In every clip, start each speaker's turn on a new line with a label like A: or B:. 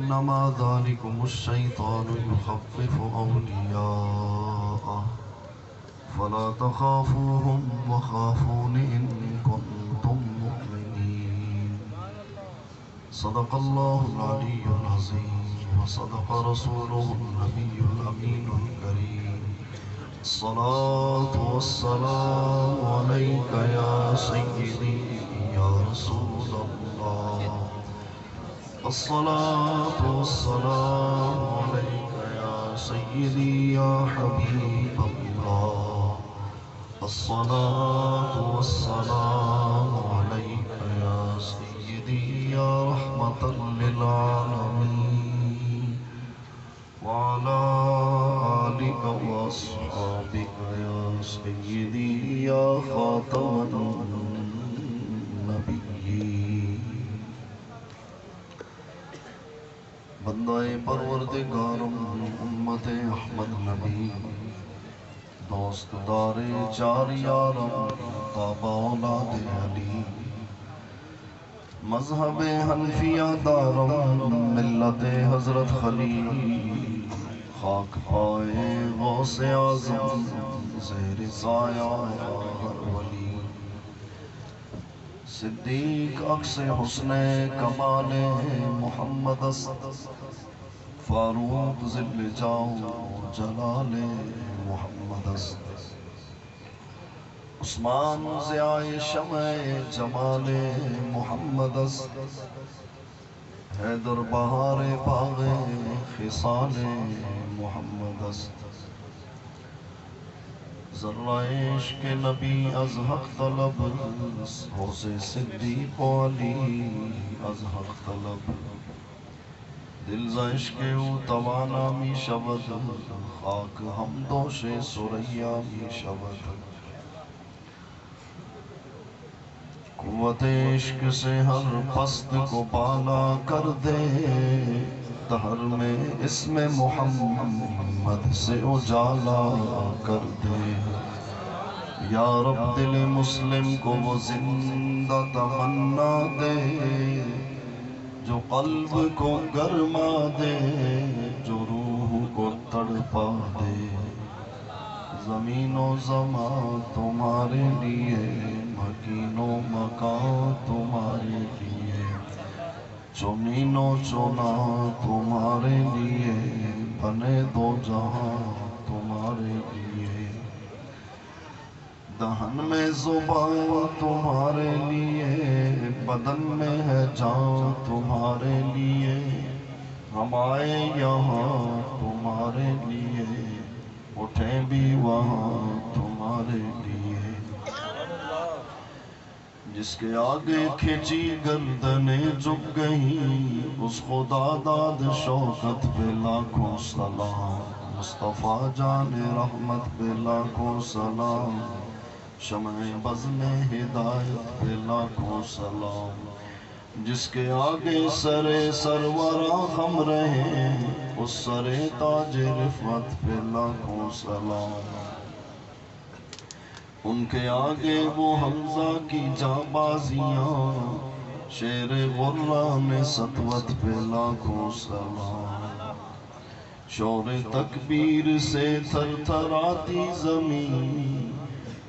A: إنما ذلكم الشيطان يخفف أولياءه فلا تخافوهم وخافون إن كنتم مؤمنين. صدق الله العلي العظيم وصدق رسوله النبي الأمين الكريم. الصلاة والسلام عليك يا سيدي يا رسول الله. الصلاة والسلام عليك يا سيدي يا حبيب الله. الصلاة والسلام عليك يا سيدي يا رحمة للعالمين وعلى آلك وأصحابك يا سيدي يا خاتم النبيين. بندہ پروردگارم امت احمد نبی دوست دار چار یارم تابع اولاد علی مذہب حنفیہ دارم ملت حضرت خلیل خاک پائے غوث اعظم زیر سایہ ہر ولی صدیق عکس حسن کمال محمد فاروق ذل جاؤ جلال محمد عثمان ضیاء شمع جمال محمد حیدر بہار باغ خصال محمد ذرہ عشق نبی از حق طلب حوض صدیق و علی از حق طلب دل ز عشق او توانا می شود خاک ہمدوش سریا می شود. قوت عشق سے ہر پست کو بالا کر دے دہر میں اسم محمد سے اجالا کر دے. یا رب دل مسلم کو وہ زندہ تمنا دے جو قلب کو گرما دے جو روح کو تڑپا دے. زمین و زمان تمہارے لیے مکین و مکان تمہارے لیے زمین و چونا تمہارے لیے بنے دو جہاں تمہارے لیے. دہن میں زبان تمہارے لیے بدن میں ہے جان تمہارے لیے ہم آئے یہاں تمہارے لیے اٹھیں بھی وہاں تمہارے لیے. جس کے آگے کھچی گردنیں جھک گئیں اس خدا داد شوکت پہ لاکھوں سلام. مصطفیٰ جان رحمت پہ لاکھوں سلام. شمع بزم ہدایت پہ لاکھوں سلام. جس کے آگے سر سرورا خم رہے اس سر تاج رفعت پہ لاکھوں سلام. ان کے آگے وہ حمزہ کی جانبازیاں شیر غران سطوت پہ لاکھوں سلام. شور تکبیر سے تھر تھراتی زمین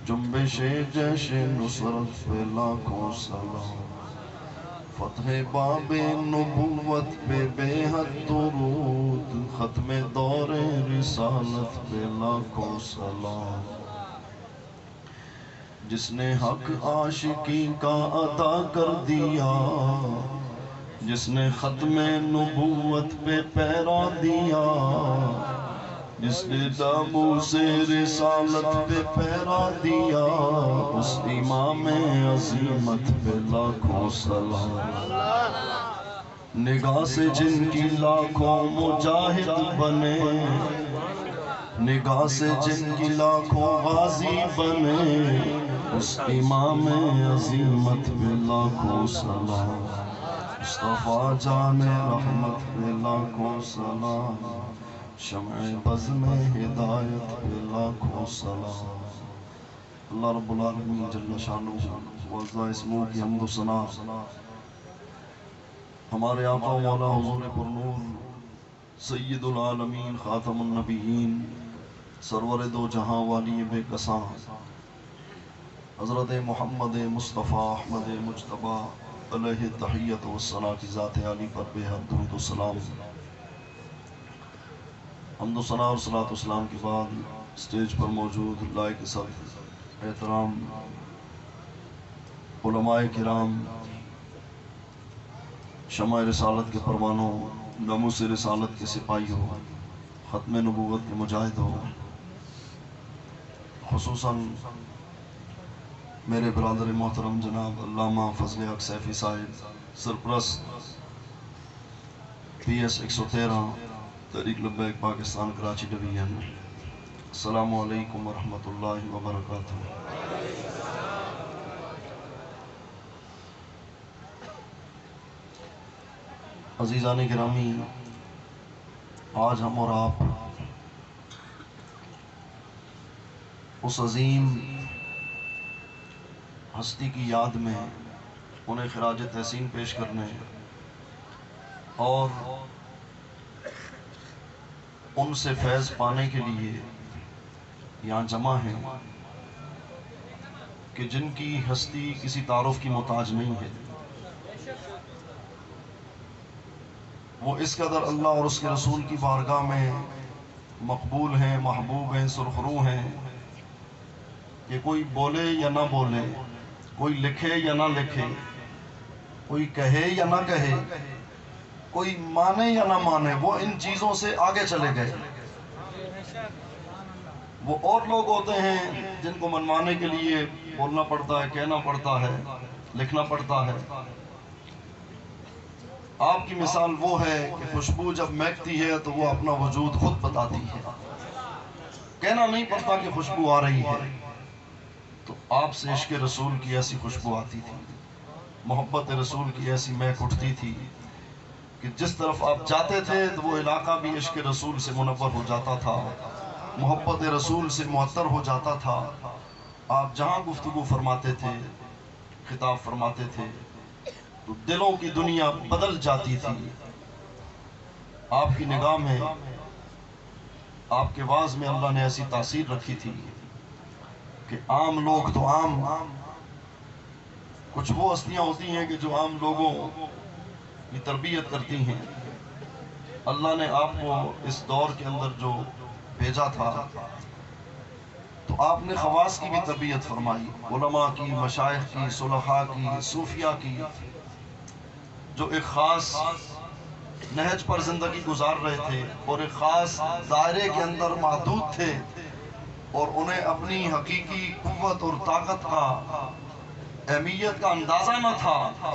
A: جنبش جیش نصرت پہ لاکھوں سلام. فتح باب نبوت پہ بے حد درود ختم دور رسالت پہ لاکھوں سلام. جس نے حق عاشقی کا عطا کر دیا جس نے ختم نبوت پہ پیرا دیا جس نے ناموس رسالت پہ پیرا دیا اس امام عظیمت پہ لاکھوں سلام. نگاہ سے جن کی لاکھوں مجاہد بنے نگاہ سے جن کی لاکھوں غازی بنے اس امام عظیمت پہ لاکھوں سلام. مصطفیٰ جان رحمت پہ لاکھوں سلام. شمع بزم ہدایت پہ لاکھوں سلام. اللہ رب العالمین جل شانہ وعزہ اسمہ کی حمد و ثنا ہمارے آقا و مولا حضور پرنور سید العالمین خاتم النبیین سرور دو جہاں والی بے کساں حضرت محمد مصطفیٰ احمد مجتبی علیہ تحیت و الصلاۃ کی ذات عالی پر بے حد درود و سلام. حمد و ثنا اور صلاۃ و سلام کے بعد اسٹیج پر موجود لائق سب احترام علماء کرام، شمع رسالت کے پروانوں، ناموس رسالت کے سپاہیوں، ختم نبوت کے مجاہدوں، خصوصاً میرے برادر محترم جناب علامہ فضل حق سیفی صاحب، سرپرست PS 113 تحریک لبیک پاکستان کراچی ڈویژن. السلام علیکم ورحمۃ اللہ وبرکاتہ. عزیزان گرامی، آج ہم اور آپ اس عظیم ہستی کی یاد میں انہیں خراج تحسین پیش کرنے اور ان سے فیض پانے کے لیے یہاں جمع ہیں کہ جن کی ہستی کسی تعارف کی محتاج نہیں ہے. وہ اس قدر اللہ اور اس کے رسول کی بارگاہ میں مقبول ہیں، محبوب ہیں، سرخرو ہیں کہ کوئی بولے یا نہ بولے، کوئی لکھے یا نہ لکھے، کوئی کہے یا نہ کہے، کوئی مانے یا نہ مانے، وہ ان چیزوں سے آگے چلے گئے. وہ اور لوگ ہوتے ہیں جن کو منوانے کے لیے بولنا پڑتا ہے، کہنا پڑتا ہے، لکھنا پڑتا ہے. آپ کی مثال وہ ہے کہ خوشبو جب مہکتی ہے تو وہ اپنا وجود خود بتاتی ہے، کہنا نہیں پڑتا کہ خوشبو آ رہی ہے. تو آپ سے عشق رسول کی ایسی خوشبو آتی تھی، محبت رسول کی ایسی مہک اٹھتی تھی کہ جس طرف آپ جاتے تھے تو وہ علاقہ بھی عشق رسول سے منور ہو جاتا تھا، محبت رسول سے معطر ہو جاتا تھا. آپ جہاں گفتگو فرماتے تھے، خطاب فرماتے تھے، تو دلوں کی دنیا بدل جاتی تھی. آپ کی نگاہ میں، آپ کے واعظ میں اللہ نے ایسی تاثیر رکھی تھی کہ عام لوگ تو عام، کچھ وہ ہستیاں ہوتی ہیں کہ جو عام لوگوں کی تربیت کرتی ہیں. اللہ نے آپ کو اس دور کے اندر جو بھیجا تھا تو آپ نے خواص کی بھی تربیت فرمائی، علماء کی، مشائخ کی، صلحاء کی، صوفیاء کی، جو ایک خاص نہج پر زندگی گزار رہے تھے اور ایک خاص دائرے کے اندر محدود تھے اور انہیں اپنی حقیقی قوت اور طاقت کا، اہمیت کا اندازہ نہ تھا.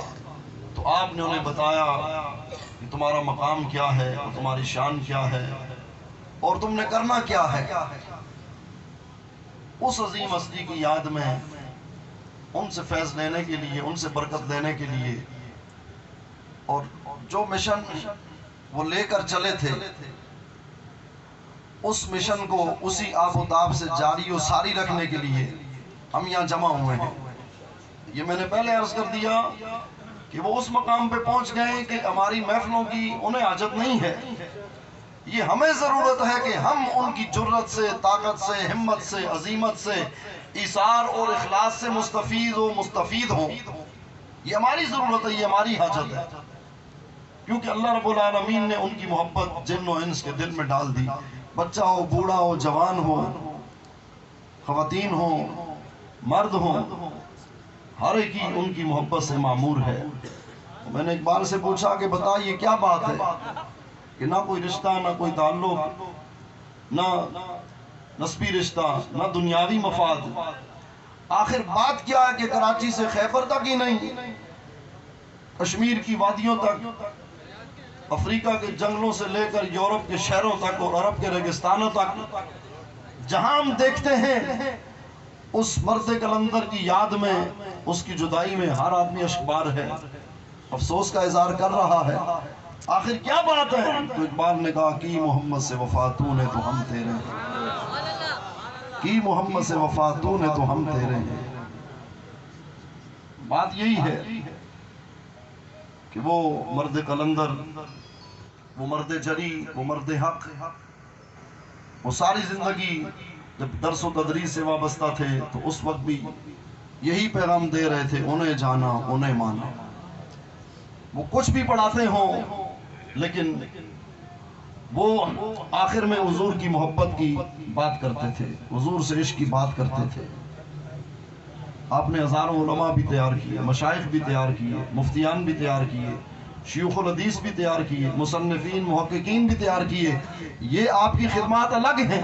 A: تو آپ نے انہیں بتایا کہ تمہارا مقام کیا ہے اور تمہاری شان کیا ہے اور تم نے کرنا کیا ہے. اس عظیم ہستی کی یاد میں ان سے فیض لینے کے لیے، ان سے برکت لینے کے لیے، اور جو مشن وہ لے کر چلے تھے اس مشن کو اسی آب و تاب سے جاری و ساری رکھنے کے لیے ہم یہاں جمع ہوئے ہیں. یہ میں نے پہلے عرض کر دیا کہ وہ اس مقام پہ پہنچ گئے کہ ہماری محفلوں کی انہیں حاجت نہیں ہے. یہ ہمیں ضرورت ہے کہ ہم ان کی جرت سے، طاقت سے، ہمت سے، عظیمت سے، ایثار اور اخلاص سے مستفید و مستفید ہوں. یہ ہماری ضرورت ہے، یہ ہماری حاجت ہے، کیونکہ اللہ رب العالمین نے ان کی محبت جن و انس کے دل میں ڈال دی. بچہ ہو، بوڑھا ہو، جوان ہو، خواتین ہو، مرد ہو، ہر ایک ہی ان کی محبت سے معمور ہے. میں نے اقبال سے پوچھا کہ بتا یہ کیا بات ہے کہ نہ کوئی رشتہ، نہ کوئی تعلق، نہ نسبی رشتہ، نہ دنیاوی مفاد، آخر بات کیا ہے کہ کراچی سے خیبر تک ہی نہیں، کشمیر کی وادیوں تک، افریقہ کے جنگلوں سے لے کر یورپ کے شہروں تک اور عرب کے ریگستانوں تک، جہاں ہم دیکھتے ہیں اس مرد کلندر کی یاد میں، اس کی جدائی میں ہر آدمی اشکبار ہے، افسوس کا اظہار کر رہا ہے. آخر کیا بات ہے؟ تو اقبال نے کہا کی محمد سے وفا تو نے تو ہم تیرے ہیں، کی محمد سے وفا تو نے تو ہم تیرے ہیں. بات یہی ہے کہ وہ مرد قلندر، وہ مرد جری، وہ مرد حق، وہ ساری زندگی جب درس و تدریس سے وابستہ تھے تو اس وقت بھی یہی پیغام دے رہے تھے، انہیں جانا انہیں مانا۔ وہ کچھ بھی پڑھاتے ہوں لیکن وہ آخر میں حضور کی محبت کی بات کرتے تھے، حضور سے عشق کی بات کرتے تھے۔ آپ نے ہزاروں علماء بھی تیار کیے، مشائخ بھی تیار کیے، مفتیان بھی تیار کیے، شیوخ الحدیث بھی تیار کیے، مصنفین محققین بھی تیار کیے۔ یہ آپ کی خدمات الگ ہیں۔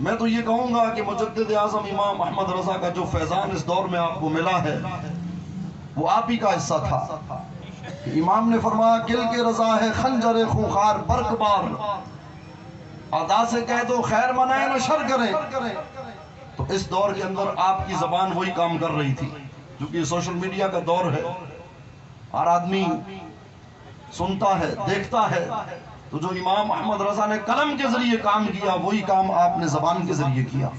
A: میں تو یہ کہوں گا کہ مجدد اعظم امام احمد رضا کا جو فیضان اس دور میں آپ کو ملا ہے وہ آپ ہی کا حصہ تھا۔ کہ امام نے فرمایا کل کے رضا ہے خنجر خونخوار برق بار، ادا سے کہہ دو خیر منائے نہ شر کرے۔ تو اس دور کے اندر آپ کی زبان وہی کام کر رہی تھی، کیونکہ یہ سوشل میڈیا کا دور ہے، ہر آدمی سنتا ہے دیکھتا ہے۔ تو جو امام احمد رضا نے قلم کے ذریعے کام کیا وہی کام آپ نے زبان کے ذریعے کیا۔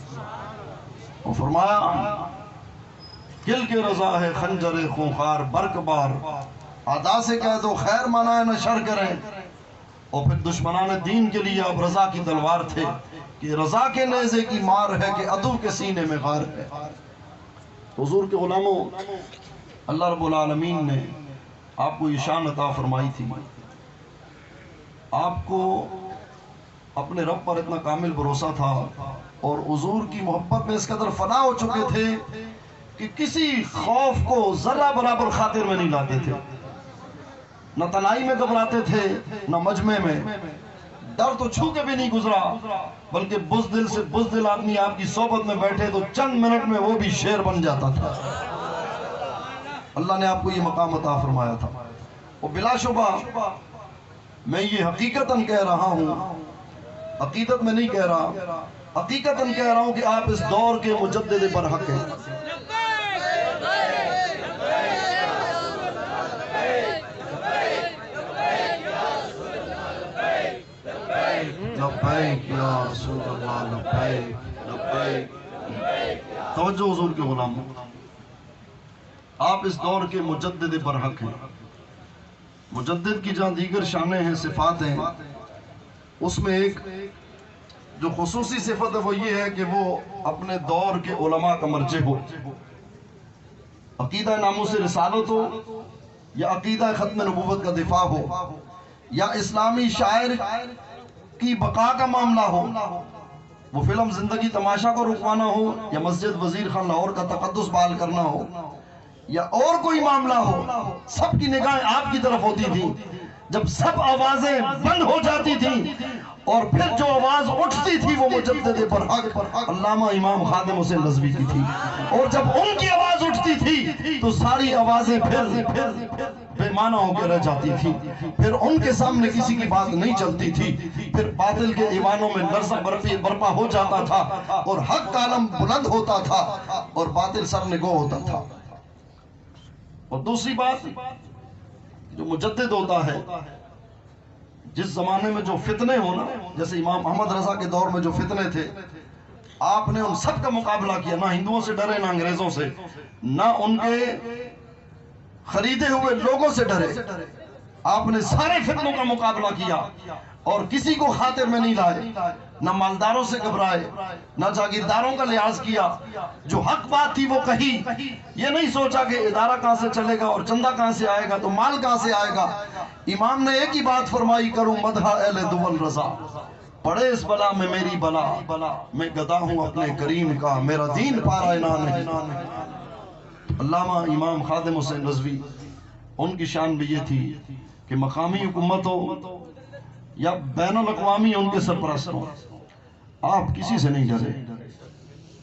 A: اور فرمایا کل کے رضا ہے خنجر خونخوار برق بار، ادا سے کہہ دو خیر منائے نہ شر کریں۔ اور پھر دشمنان دین کے لیے اب رضا کی تلوار تھے کہ رضا کے نیزے کی مار ہے کہ عدو کے سینے میں غار ہے۔ حضور کے غلاموں، اللہ رب العالمین نے آپ کو یہ شان عطا فرمائی تھی، آپ کو اپنے رب پر اتنا کامل بھروسہ تھا اور حضور کی محبت میں اس قدر فنا ہو چکے تھے کہ کسی خوف کو ذرہ برابر خاطر میں نہیں لاتے تھے، نہ تنہائی میں گھبراتے تھے نہ مجمع میں۔ ڈر تو چھو کے بھی نہیں گزرا، بلکہ بزدل سے بزدل آدمی آپ کی صحبت میں بیٹھے تو چند منٹ میں وہ بھی شیر بن جاتا تھا۔ اللہ نے آپ کو یہ مقام عطا فرمایا تھا۔ اور بلا شبہ میں یہ حقیقتاً کہہ رہا ہوں، عقیدت میں نہیں کہہ رہا، حقیقتاً کہہ رہا ہوں کہ آپ اس دور کے مجدد برحق ہیں۔ لبیک یا رسول اللہ، لبیک لبیک۔ توجہ حضور کے غلام، آپ اس دور کے مجدد برحق ہیں۔ مجدد کی جہاں دیگر شانیں ہیں، صفات ہیں، اس میں ایک جو خصوصی صفت ہے وہ یہ ہے کہ وہ اپنے دور کے علماء کا مرجع ہو۔ عقیدہ ناموس رسالت ہو یا عقیدہ ختم نبوت کا دفاع ہو یا اسلامی شاعر کی بقا کا معاملہ ہو، وہ فلم زندگی تماشا کو رکوانا ہو یا مسجد وزیر خان لاہور کا تقدس بحال کرنا ہو یا اور کوئی معاملہ ہو، سب کی نگاہیں آپ کی طرف ہوتی تھی۔ جب سب آوازیں بند ہو جاتی تھیں اور پھر جو آواز اٹھتی تھی وہ مجدد برحق علامہ امام خادم حسین نظوی کی تھی، اور جب ان کی آواز اٹھتی تھی تو ساری آوازیں پھر بے معنی ہو کے رہ جاتی تھی، پھر ان کے سامنے کسی کی بات نہیں چلتی تھی، پھر باطل کے ایوانوں میں لرزہ برپا ہو جاتا تھا اور حق کا علم بلند ہوتا تھا اور باطل سرنگو ہوتا تھا۔ اور دوسری بات، جو مجدد ہوتا ہے، جس زمانے میں جو فتنے ہونا، جیسے امام احمد رضا کے دور میں جو فتنے تھے، آپ نے ان سب کا مقابلہ کیا، نہ ہندوؤں سے ڈرے نہ انگریزوں سے، نہ ان کے خریدے ہوئے لوگوں سے ڈرے، آپ نے سارے فتنوں کا مقابلہ کیا اور کسی کو خاطر میں نہیں لائے، نہ مالداروں سے گھبرائے نہ جاگیرداروں کا لحاظ کیا، جو حق بات تھی وہ کہی، یہ نہیں سوچا کہ ادارہ کہاں سے چلے گا اور چندہ کہاں سے آئے گا تو مال کہاں سے آئے گا۔ امام نے ایک ہی بات فرمائی، کروں مدح اہل دول رضا، پڑے اس بلا میں میری بلا، میں گدا ہوں اپنے کریم کا، میرا دین پارا انا نہیں۔ علامہ امام خادم حسین نظوی، ان کی شان بھی یہ تھی کہ مقامی حکومت ہو یا بین الاقوامی ان کے سرپرست ہو، آپ کسی سے نہیں ڈرے،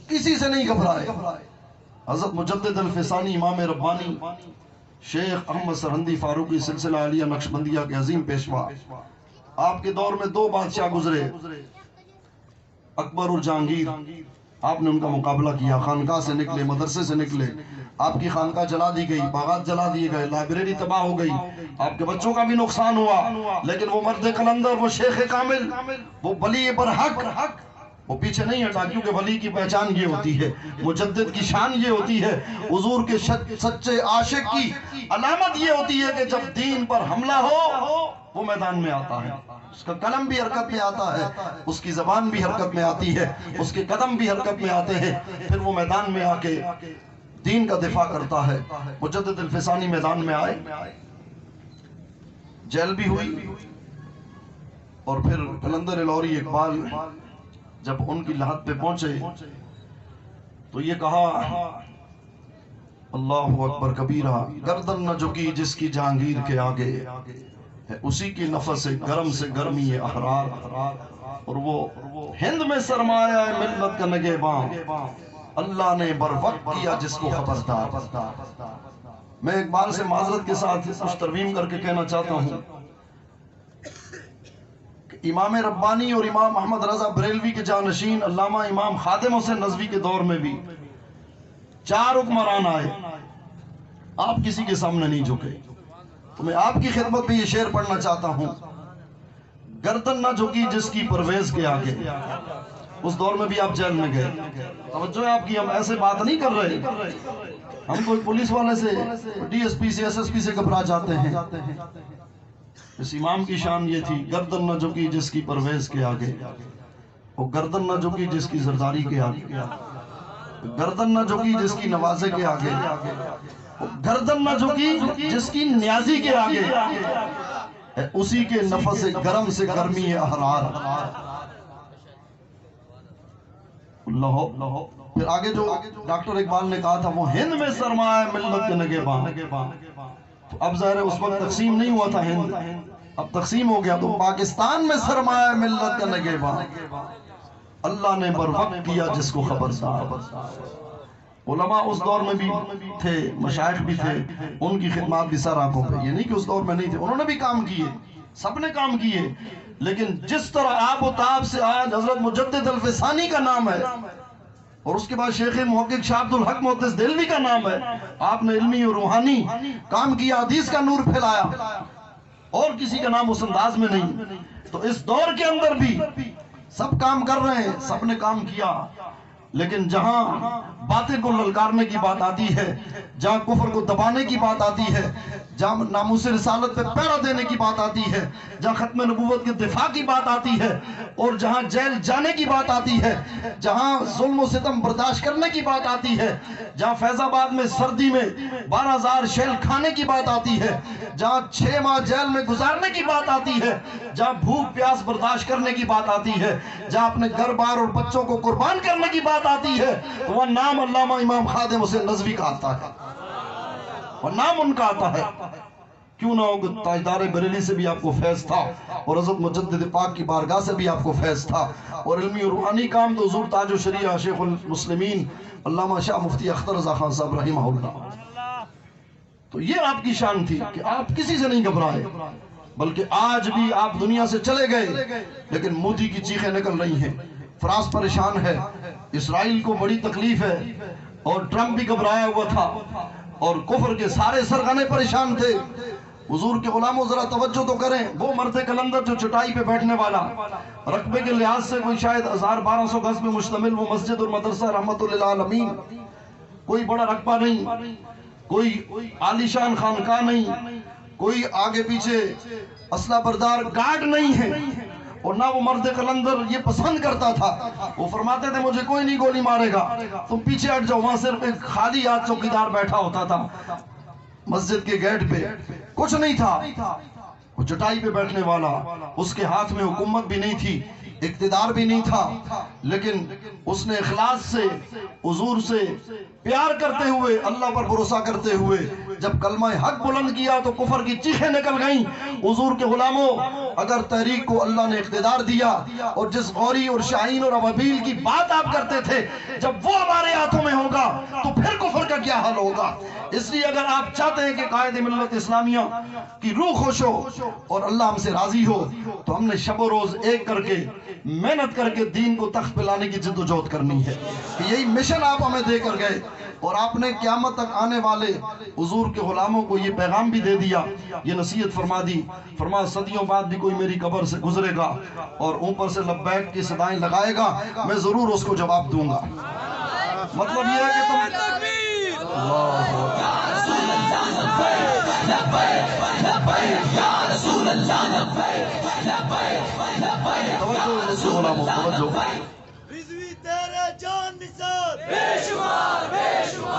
A: کسی سے نہیں گھبرائے۔ حضرت مجدد الفسانی امام ربانی شیخ احمد سرہندی فاروقی سلسلہ عالیہ نقشبندیہ کے عظیم پیشوا، آپ کے دور میں دو بادشاہ گزرے، اکبر اور جہانگیر، آپ نے ان کا مقابلہ کیا، خانقاہ سے نکلے، مدرسے سے نکلے، آپ کی خانقاہ جلا دی گئی، باغات جلا دیے گئے، لائبریری تباہ ہو گئی، آپ کے بچوں کا بھی نقصان ہوا، لیکن وہ مرد قلندر، وہ شیخ کامل، وہ ولی برحق وہ پیچھے نہیں ہٹا، کیونکہ ولی کی پہچان یہ ہوتی ہے، مجدد کی شان یہ ہوتی ہے، حضور کے سچے عاشق کی علامت یہ ہوتی ہے کہ جب دین پر حملہ ہو وہ میدان میں آتا ہے، اس کا قلم بھی حرکت میں آتا ہے، اس کی زبان بھی حرکت میں آتی ہے، اس کے قدم بھی حرکت میں آتے ہیں، پھر وہ میدان میں آ کے دین کا دفاع کرتا ہے۔ مجدد الفسانی میدان میں آئے، جیل بھی ہوئی، اور پھر قلندر لاہوری اقبال جب ان کی لحد پہ پہنچے تو یہ کہا، اللہ اکبر کبیرہ، گردن نہ جھکی جس کی جہانگیر کے آگے، ہے اسی کی نفس گرم سے گرمی احرار، اور وہ ہند میں سرمایہ ہے ملت کا نگہباں، اللہ نے بر وقت کیا جس کو خبردار۔ میں اقبال سے معذرت کے ساتھ کچھ ترمیم کر کے کہنا چاہتا ہوں کہ امام ربانی اور امام محمد رضا بریلوی کے جانشین علامہ امام خادم حسین نظوی کے دور میں بھی 4 حکمران آئے، آپ کسی کے سامنے نہیں جھکے۔ تو میں آپ کی خدمت میں یہ شعر پڑھنا چاہتا ہوں، گردن نہ جھکی جس کی پرویز کے آگے۔ اس دور میں بھی آپ جیل میں گئے، توجہ ہے آپ کی، ہم ایسے بات نہیں کر رہے، ہم کوئی پولیس والے سے، ڈی ایس پی سے، ایس ایس پی سے گھبرا جاتے ہیں۔ اس امام کی شان یہ تھی، گردن نہ جھکی جس کی پرویز کے آگے، وہ گردن نہ جھکی جس کی زرداری کے آگے، گردن نہ جھکی جس کی نوازے کے آگے، گردن نہ جھکی جس کی نیازی کے آگے، اسی کے نفس گرم سے گرمی احرار۔ اللہ، پھر آگے جو ڈاکٹر اقبال نے کہا تھا، وہ ہند میں سرمایہ ملت کے نگہباں۔ تو اب ظاہر ہے اس وقت تقسیم نہیں ہوا تھا ہند، اب تقسیم ہو گیا، تو پاکستان میں سرمایہ ملت کا نگہباں، اللہ نے بر وقت کیا جس کو خبردار۔ علماء اس دور میں بھی تھے، مشائخ بھی تھے، ان کی خدمات بھی سر آنکھوں پہ، یہ نہیں کہ اس دور میں نہیں تھے، انہوں نے بھی کام کیے، سب نے کام کیے، لیکن جس طرح آب و تاب سے آج حضرت مجدد الفسانی کا نام ہے، اور اس کے بعد شیخ محقق شاہ عبد الحق محدث دہلوی کا نام ہے، آپ نے علمی اور روحانی کام کیا، حدیث کا نور پھیلایا، اور کسی کا نام اس انداز میں نہیں۔ تو اس دور کے اندر بھی سب کام کر رہے ہیں، سب نے کام کیا، لیکن جہاں باطل کو للکارنے کی بات آتی ہے، جہاں کفر کو دبانے کی بات آتی ہے، جہاں ناموس رسالت پہ پہرا دینے کی بات آتی ہے، جہاں ختم نبوت کے دفاع کی بات آتی ہے، اور جہاں جیل جانے کی بات آتی ہے، جہاں ظلم و ستم برداشت کرنے کی بات آتی ہے، جہاں فیض آباد میں سردی میں 12,000 شیل کھانے کی بات آتی ہے، جہاں 6 ماہ جیل میں گزارنے کی بات آتی ہے، جہاں بھوک پیاس برداشت کرنے کی بات آتی ہے، جہاں اپنے گھر بار اور بچوں کو قربان کرنے کی بات آتی ہے، وہ نام علامہ امام خادم حسین نظوی کا آتا ہے، وہ نام ان کا آتا ہے۔ کیوں نہ ہو، تاجدار بریلی سے بھی آپ کو فیض تھا، اور حضرت مجدد پاک کی بارگاہ سے بھی آپ کو فیض تھا، اور علمی اور روحانی کام تو حضور تاج الشریعہ شیخ المسلمین علامہ شاہ مفتی اختر رضا خان صاحب رحمہ اللہ۔ تو یہ آپ کی شان تھی کہ آپ کسی سے نہیں گھبرائے، بلکہ آج بھی آپ دنیا سے چلے گئے لیکن مودی کی چیخیں نکل رہی ہیں، فرانس پریشان ہے، اسرائیل کو بڑی تکلیف ہے، اور ٹرمپ بھی گھبرایا ہوا تھا، اور کفر کے سارے سرغنے پریشان تھے۔ حضور کے غلاموں ذرا توجہ تو کریں، وہ مرد قلندر جو چٹائی پہ بیٹھنے والا، رقبے کے لحاظ سے کوئی شاید 1200 گز میں مشتمل وہ مسجد اور مدرسہ رحمت للعالمین، کوئی بڑا رقبہ نہیں، کوئی عالیشان خانقاہ نہیں، کوئی آگے پیچھے اسلحہ بردار گارڈ نہیں ہے، اور نہ وہ مرد قلندر یہ پسند کرتا تھا، وہ فرماتے تھے مجھے کوئی نہیں گولی مارے گا، تم پیچھے ہٹ جاؤ۔ وہاں صرف ایک خالی ہاتھ چوکیدار بیٹھا ہوتا تھا مسجد کے گیٹ پہ، کچھ نہیں تھا، وہ چٹائی پہ بیٹھنے والا، اس کے ہاتھ میں حکومت بھی نہیں تھی، اقتدار بھی نہیں تھا، لیکن اس نے اخلاص سے حضور سے پیار کرتے ہوئے، اللہ پر بھروسہ کرتے ہوئے جب کلمہ حق بلند کیا تو کفر کی چیخیں نکل گئیں۔ حضور کے غلاموں، اگر تحریک کو اللہ نے اقتدار دیا، اور جس غوری اور شاہین اور ابابیل کی بات آپ کرتے تھے، جب وہ ہمارے ہاتھوں میں ہوگا تو پھر کفر کا کیا حل ہوگا؟ اس لیے اگر آپ چاہتے ہیں کہ قائد ملت اسلامیہ کی روح خوش ہو اور اللہ ہم سے راضی ہو، تو ہم نے شب و روز ایک کر کے محنت کر کے دین کو تخت پہ لانے کی جد و جہد کرنی ہے۔ کہ یہی مشن آپ ہمیں دے کر گئے اور آپ نے قیامت تک آنے والے حضور کے غلاموں کو یہ پیغام بھی دے دیا، یہ نصیحت فرما دی، فرما صدیوں بعد بھی کوئی میری قبر سے گزرے گا اور اوپر سے لبیک کی صدائیں لگائے گا، میں ضرور اس کو جواب دوں گا۔ مطلب یہ ہے کہ تم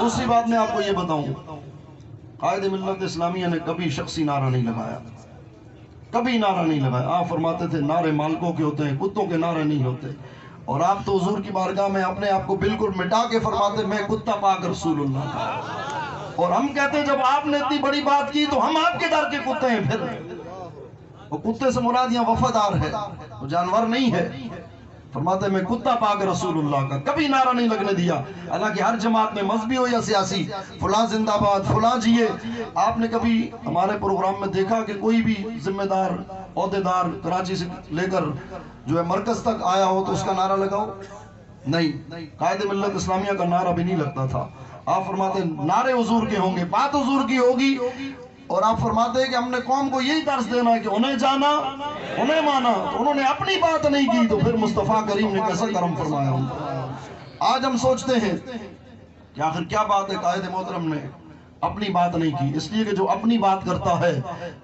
A: دوسری بات میں آپ کو یہ بتاؤں، قائد ملت اسلامیہ نے کبھی شخصی نعرہ نہیں لگایا، کبھی نعرہ نہیں لگایا۔ آپ فرماتے تھے نعرے مالکوں کے ہوتے ہیں، کتوں کے نعرے نہیں ہوتے، اور آپ تو حضور کی بارگاہ میں اپنے آپ کو بالکل مٹا کے فرماتے میں کتا پاک رسول اللہ، اور ہم کہتے ہیں جب آپ نے اتنی بڑی بات کی تو ہم آپ کے ڈر کے کتے ہیں۔ پھر وہ کتے سے مراد یہاں وفادار ہے، وہ جانور نہیں ہے۔ فرماتے میں کتا پاک رسول اللہ کا کبھی نعرہ نہیں لگنے دیا، حالانکہ ہر جماعت میں مذہبی ہو یا سیاسی، فلاں زندہ باد، فلاں جیے۔ آپ نے کبھی ہمارے پروگرام میں دیکھا کہ کوئی بھی ذمہ دار عہدیدار کراچی سے لے کر جو ہے مرکز تک آیا ہو تو اس کا نعرہ لگاؤ؟ نہیں، قائد ملت اسلامیہ کا نعرہ بھی نہیں لگتا تھا۔ آپ فرماتے ہیں نعرے حضور کے ہوں گے، بات حضور کی ہوگی، اور آپ فرماتے ہیں کہ ہم نے قوم کو یہی درس دینا ہے کہ انہیں جانا انہیں مانا، تو انہوں نے اپنی بات نہیں کی تو پھر مصطفیٰ کریم نے کیسا کرم فرمایا ہوں۔ آج ہم سوچتے ہیں کہ آخر کیا بات ہے قائد محترم نے اپنی بات نہیں کی، اس لیے کہ جو اپنی بات کرتا ہے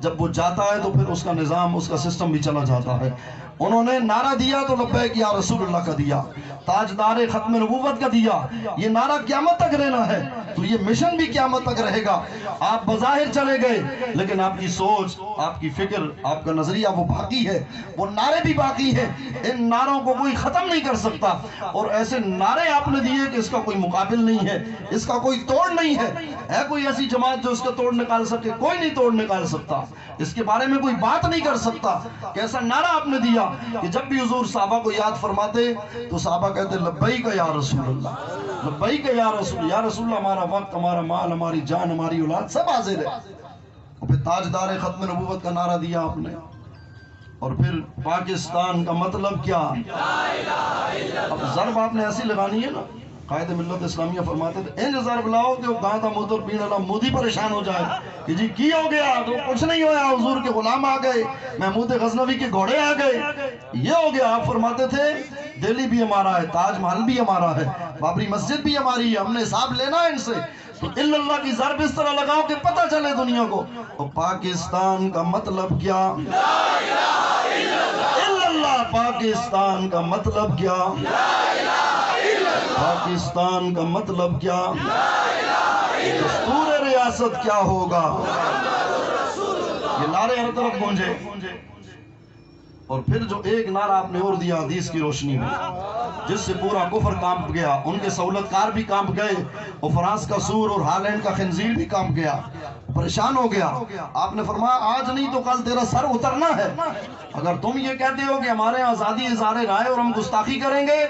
A: جب وہ جاتا ہے تو پھر اس کا نظام، اس کا سسٹم بھی چلا جاتا ہے۔ انہوں نے نعرہ دیا تو لبیک یا رسول اللہ کا دیا، تاجدار ختم نبوت کا دیا، یہ نعرہ قیامت تک رہنا ہے، تو یہ مشن بھی قیامت تک رہے گا۔ آپ بظاہر چلے گئے لیکن آپ کی سوچ، آپ کی فکر، آپ کا نظریہ وہ باقی ہے، وہ نعرے بھی باقی ہے، ان نعروں کو کوئی ختم نہیں کر سکتا۔ اور ایسے نعرے آپ نے دیے کہ اس کا کوئی مقابل نہیں ہے، اس کا کوئی توڑ نہیں ہے کوئی ایسی جماعت جو اس کا توڑ نکال سکے؟ کوئی نہیں توڑ نکال سکتا، اس کے بارے میں کوئی بات نہیں کر سکتا۔ کیسا نعرہ آپ نے دیا کہ جب بھی حضور صحابہ کو یاد فرماتے تو صحابہ کہتے لبیک یا رسول اللہ، لبیک یا رسول اللہ، ہمارا وقت، ہمارا مال، ہماری جان، ہماری اولاد سب حاضر ہے۔ اور پھر تاجدار ختم نبوت کا نعرہ دیا آپ نے، اور پھر پاکستان کا مطلب کیا؟ اب ضرب آپ نے ایسی لگانی ہے نا، قائد ملت اسلامیہ فرماتے تھے انج ضرب لاؤ کہ وہ گاندہ مدر پین اللہ مودی پریشان ہو جائے کہ جی کی ہو گیا؟ تو کچھ نہیں ہویا، حضور کے غلام آ گئے، محمود غزنوی کے گھوڑے آ گئے، یہ ہو گیا۔ آپ فرماتے تھے دہلی بھی ہمارا ہے، تاج محل بھی ہمارا ہے، بابری مسجد بھی ہماری ہے، ہم نے حساب لینا ہے ان سے۔ تو اللہ کی ضرب اس طرح لگاؤ کہ پتہ چلے دنیا کو، اور پاکستان کا مطلب کیا؟ لا الہ الا اللہ۔ پاکستان کا مطلب کیا؟ پاکستان کا مطلب کیا؟ دستور ریاست کیا ہوگا؟ یہ نعرے ہر طرف گونجے۔ اور پھر جو ایک نعرہ آپ نے اور دیا حدیث کی روشنی میں، جس سے پورا کفر کانپ گیا، ان کے سہولت کار بھی کانپ گئے، اور فرانس کا سور اور ہالینڈ کا خنزیر بھی کانپ گیا، پریشان ہو گیا۔ آپ نے فرمایا آج نہیں تو کل تیرا سر اترنا ہے۔ اگر تم یہ کہتے ہو کہ ہمارے آزادی اظہار رائے اور ہم گستاخی کریں گے،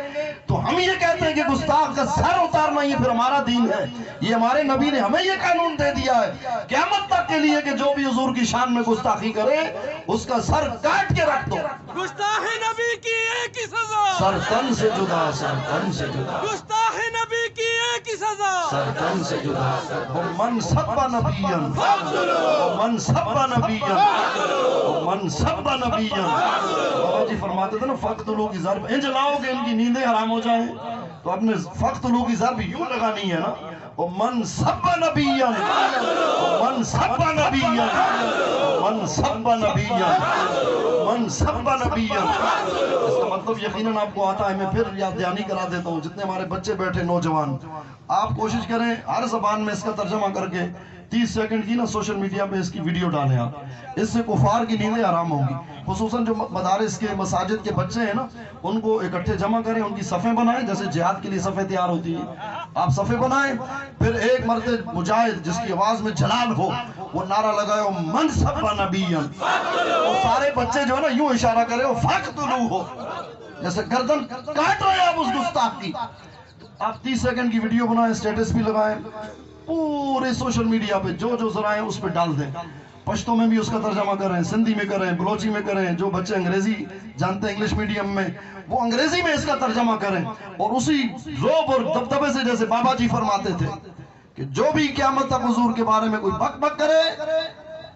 A: تو ہم یہ کہتے ہیں کہ گستاخ کا سر اتارنا یہ پھر ہمارا دین ہے، یہ ہمارے نبی نے ہمیں یہ قانون دے دیا ہے قیامت تک کے لیے کہ جو بھی حضور کی شان میں گستاخی کرے اس کا سر کاٹ کے رکھ دو۔
B: گستاخ نبی کی ایک ہی سزا،
A: سر تن سے جدا، سر تن سے جدا،
B: گستاخ نبی کی ایک ہی سزا،
A: سر تن سے جدا۔ ومن سب نبیا ومن سب نبیا ومن سب نبیا، بابا جی فرماتے تھے نا فقتلو کی ضرب انج لاؤ کہ ان کی نیندیں حرام ہو جائیں، تو اپنے فقتلو کی ضرب یوں لگانی ہے نا، ومن سب نبیا ومن سب نبیا ومن سب نبیا ومن سب نبیا۔ اس کا مطلب یقیناً آپ کو آتا ہے، میں پھر یاد دہانی کرا دیتا ہوں، جتنے ہمارے بچے بیٹھے نوجوان، آپ کوشش کریں ہر زبان میں اس کا ترجمہ کر کے 30 سیکنڈ کی نا سوشل میڈیا پہ اس کی ویڈیو ڈالیں آپ، اس سے کفار کی نیندیں حرام ہوں گی۔ خصوصاً جو مدارس کے مساجد کے بچے ہیں نا، ان کو اکٹھے جمع کریں، ان کی صفیں بنائیں، جیسے جہاد کے لیے صفیں تیار ہوتی ہیں، آپ صفیں بنائیں، پھر ایک مرد مجاہد جس کی آواز میں جلال ہو وہ نعرہ لگائے من سب نبیا، اور سارے بچے جو ہے نا یوں اشارہ کرے وہ فقتلو ہو، جیسے گردن کاٹ رہے آپ اس گستاخ کی۔ آپ 30 سیکنڈ کی ویڈیو بنائیں، سٹیٹس بھی لگائیں، پورے سوشل میڈیا پہ جو جو ذرائع اس پہ ڈال دیں، پشتوں میں بھی اس کا ترجمہ کریں، سندھی میں کریں، بلوچی میں کریں، جو بچے انگریزی جانتے ہیں انگلش میڈیم میں وہ انگریزی میں اس کا ترجمہ کریں، اور اسی روب اور دبدبے سے جیسے بابا جی فرماتے تھے کہ جو بھی قیامت تک حضور کے بارے میں کوئی بک بک کرے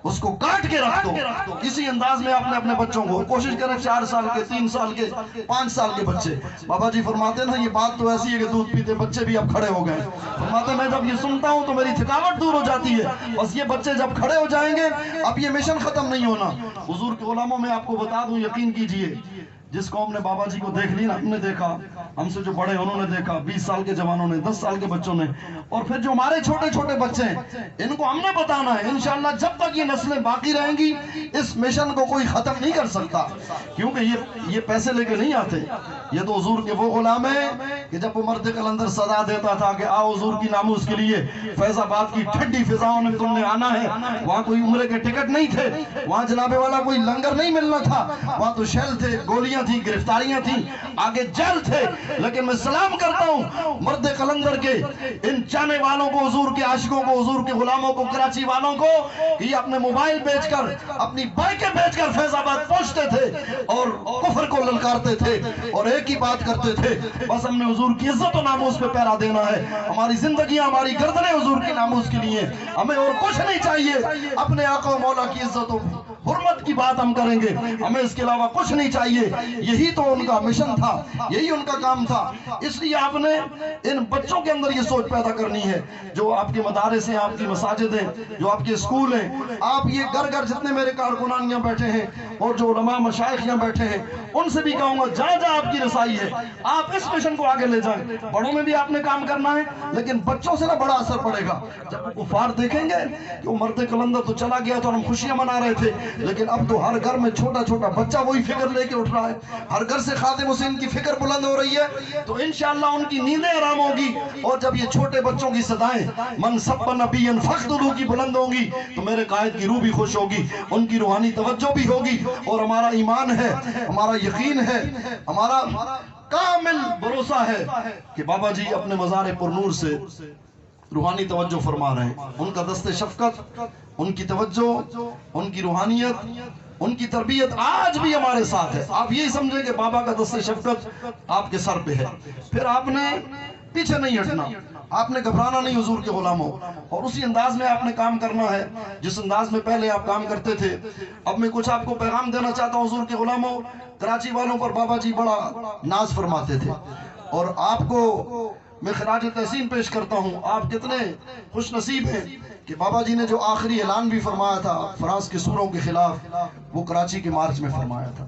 A: اس کو کاٹ کے رکھ دو۔ کسی انداز میں آپ نے اپنے بچوں کو کوشش کریں 4 سال کے، 3 سال کے، 5 سال کے بچے، بابا جی فرماتے ہیں یہ بات تو ایسی ہے کہ دودھ پیتے بچے بھی اب کھڑے ہو گئے، فرماتے ہیں میں جب یہ سنتا ہوں تو میری تھکاوٹ دور ہو جاتی ہے، بس یہ بچے جب کھڑے ہو جائیں گے اب یہ مشن ختم نہیں ہونا۔ حضور کے غلاموں میں آپ کو بتا دوں، یقین کیجئے جس قوم نے بابا جی کو دیکھ لی نا، ہم نے دیکھا، ہم سے جو بڑے انہوں نے دیکھا، 20 سال کے جوانوں نے، 10 سال کے بچوں نے، اور پھر جو ہمارے چھوٹے چھوٹے بچے ہیں ان کو ہم نے بتانا ہے انشاءاللہ جب تک یہ نسلیں باقی رہیں گی اس مشن کو کوئی ختم نہیں کر سکتا، کیونکہ یہ پیسے لے کے نہیں آتے، یہ تو حضور کے وہ غلام ہیں کہ جب وہ مرد قلندر صدا دیتا تھا کہ آؤ حضور کی ناموس کے لیے فیض آباد کی ٹھنڈی فضاؤں میں تم نے آنا ہے، وہاں کوئی عمرے کے ٹکٹ نہیں تھے، وہاں جناب والا کوئی لنگر نہیں ملنا تھا، وہاں تو شیل تھے، گولیاں تھی، گرفتاریاں تھیں، آگے جیل تھے، لیکن میں سلام کرتا ہوں مرد قلندر کے ان چاہنے والوں کو، حضور کے عاشقوں کو، حضور کے غلاموں کو، کراچی والوں کو کہ یہ اپنے موبائل بیچ کر، اپنی بائکیں بیچ کر فیض آباد پہنچتے تھے اور کفر کو للکارتے تھے اور ایک ہی بات کرتے تھے، بس ہم نے حضور کی عزت و ناموس پہ پیرا دینا ہے، ہماری زندگیاں، ہماری گردنیں حضور کی ناموس کے لیے، ہمیں اور کچھ نہیں چاہیے، اپنے آقا و مولا کی عزت و حرمت کی بات ہم کریں گے، ہمیں اس کے علاوہ کچھ نہیں چاہیے، یہی تو ان کا مشن تھا، یہی ان کا کام تھا۔ اس لیے آپ نے ان بچوں کے اندر یہ سوچ پیدا کرنی ہے، جو آپ کے مدارس ہیں، آپ کی مساجد ہیں، جو آپ کے اسکول ہیں، آپ یہ گھر گھر جتنے میرے کارکنان یہاں بیٹھے ہیں اور جو علماء مشائخ یہاں بیٹھے ہیں ان سے بھی کہوں گا جہاں جہاں آپ کی رسائی ہے آپ اس مشن کو آگے لے جائیں، بڑوں میں بھی آپ نے کام کرنا ہے لیکن بچوں سے نہ بڑا اثر پڑے گا، جب وہ کفار دیکھیں گے کہ وہ مرد قلندر تو چلا گیا تو ہم خوشیاں منا رہے تھے، لیکن اب تو ہر گھر میں چھوٹا چھوٹا بچہ وہی فکر لے کے اٹھ رہا ہے، ہر گھر سے خادم حسین کی فکر بلند ہو رہی ہے، تو انشاءاللہ ان کی نیندیں آرام ہوگی، اور جب یہ چھوٹے بچوں کی صدائیں من سب نبی فخر کی بلند ہوں گی تو میرے قائد کی روح بھی خوش ہوگی، ان کی روحانی توجہ بھی ہوگی، اور ہمارا ایمان ہے، ہمارا یقین ہے، ہمارا کامل بھروسہ ہے کہ بابا جی اپنے مزار پر نور سے روحانی توجہ فرما رہے ہیں، ان کا دست شفقت، ان کی توجہ، ان کی روحانیت، ان کی تربیت آج بھی ہمارے ساتھ ہے۔ آپ یہی سمجھیں کہ بابا کا دست شفقت آپ کے سر پہ ہے، پھر آپ نے پیچھے نہیں ہٹنا، آپ نے گھبرانا نہیں حضور کے غلاموں، اور اسی انداز میں آپ نے کام کرنا ہے جس انداز میں پہلے آپ کام کرتے تھے۔ اب میں کچھ آپ کو پیغام دینا چاہتا ہوں حضور کے غلاموں، کراچی والوں پر بابا جی بڑا ناز فرماتے تھے، اور آپ کو میں خراج تحسین پیش کرتا ہوں، آپ کتنے خوش نصیب ہیں کہ بابا جی نے جو آخری اعلان بھی فرمایا تھا فرانس کے سوروں کے خلاف، وہ کراچی کے مارچ میں فرمایا تھا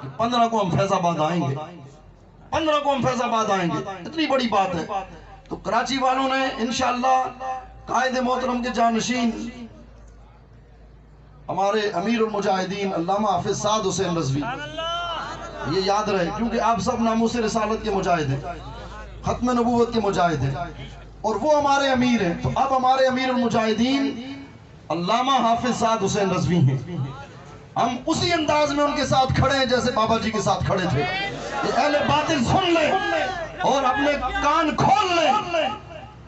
A: کہ 15 کو ہم فیض آباد آئیں گے، 15 کو ہم فیض آباد آئیں گے، اتنی بڑی بات ہے۔ تو کراچی والوں نے انشاءاللہ قائد محترم کے جانشین ہمارے امیر المجاہدین علامہ حافظ سعد حسین رضوی، یہ یاد رہے کیونکہ آپ سب ناموس رسالت کے مجاہد ہیں، ختم نبوت کے مجاہد ہیں، اور وہ ہمارے امیر ہیں، تو اب ہمارے امیر المجاہدین علامہ حافظ سعد حسین رضوی ہیں، ہم اسی انداز میں ان کے ساتھ کھڑے ہیں جیسے بابا جی کے ساتھ کھڑے تھے، کہ اہل باطل سن لیں اور اپنے کان کھول لیں،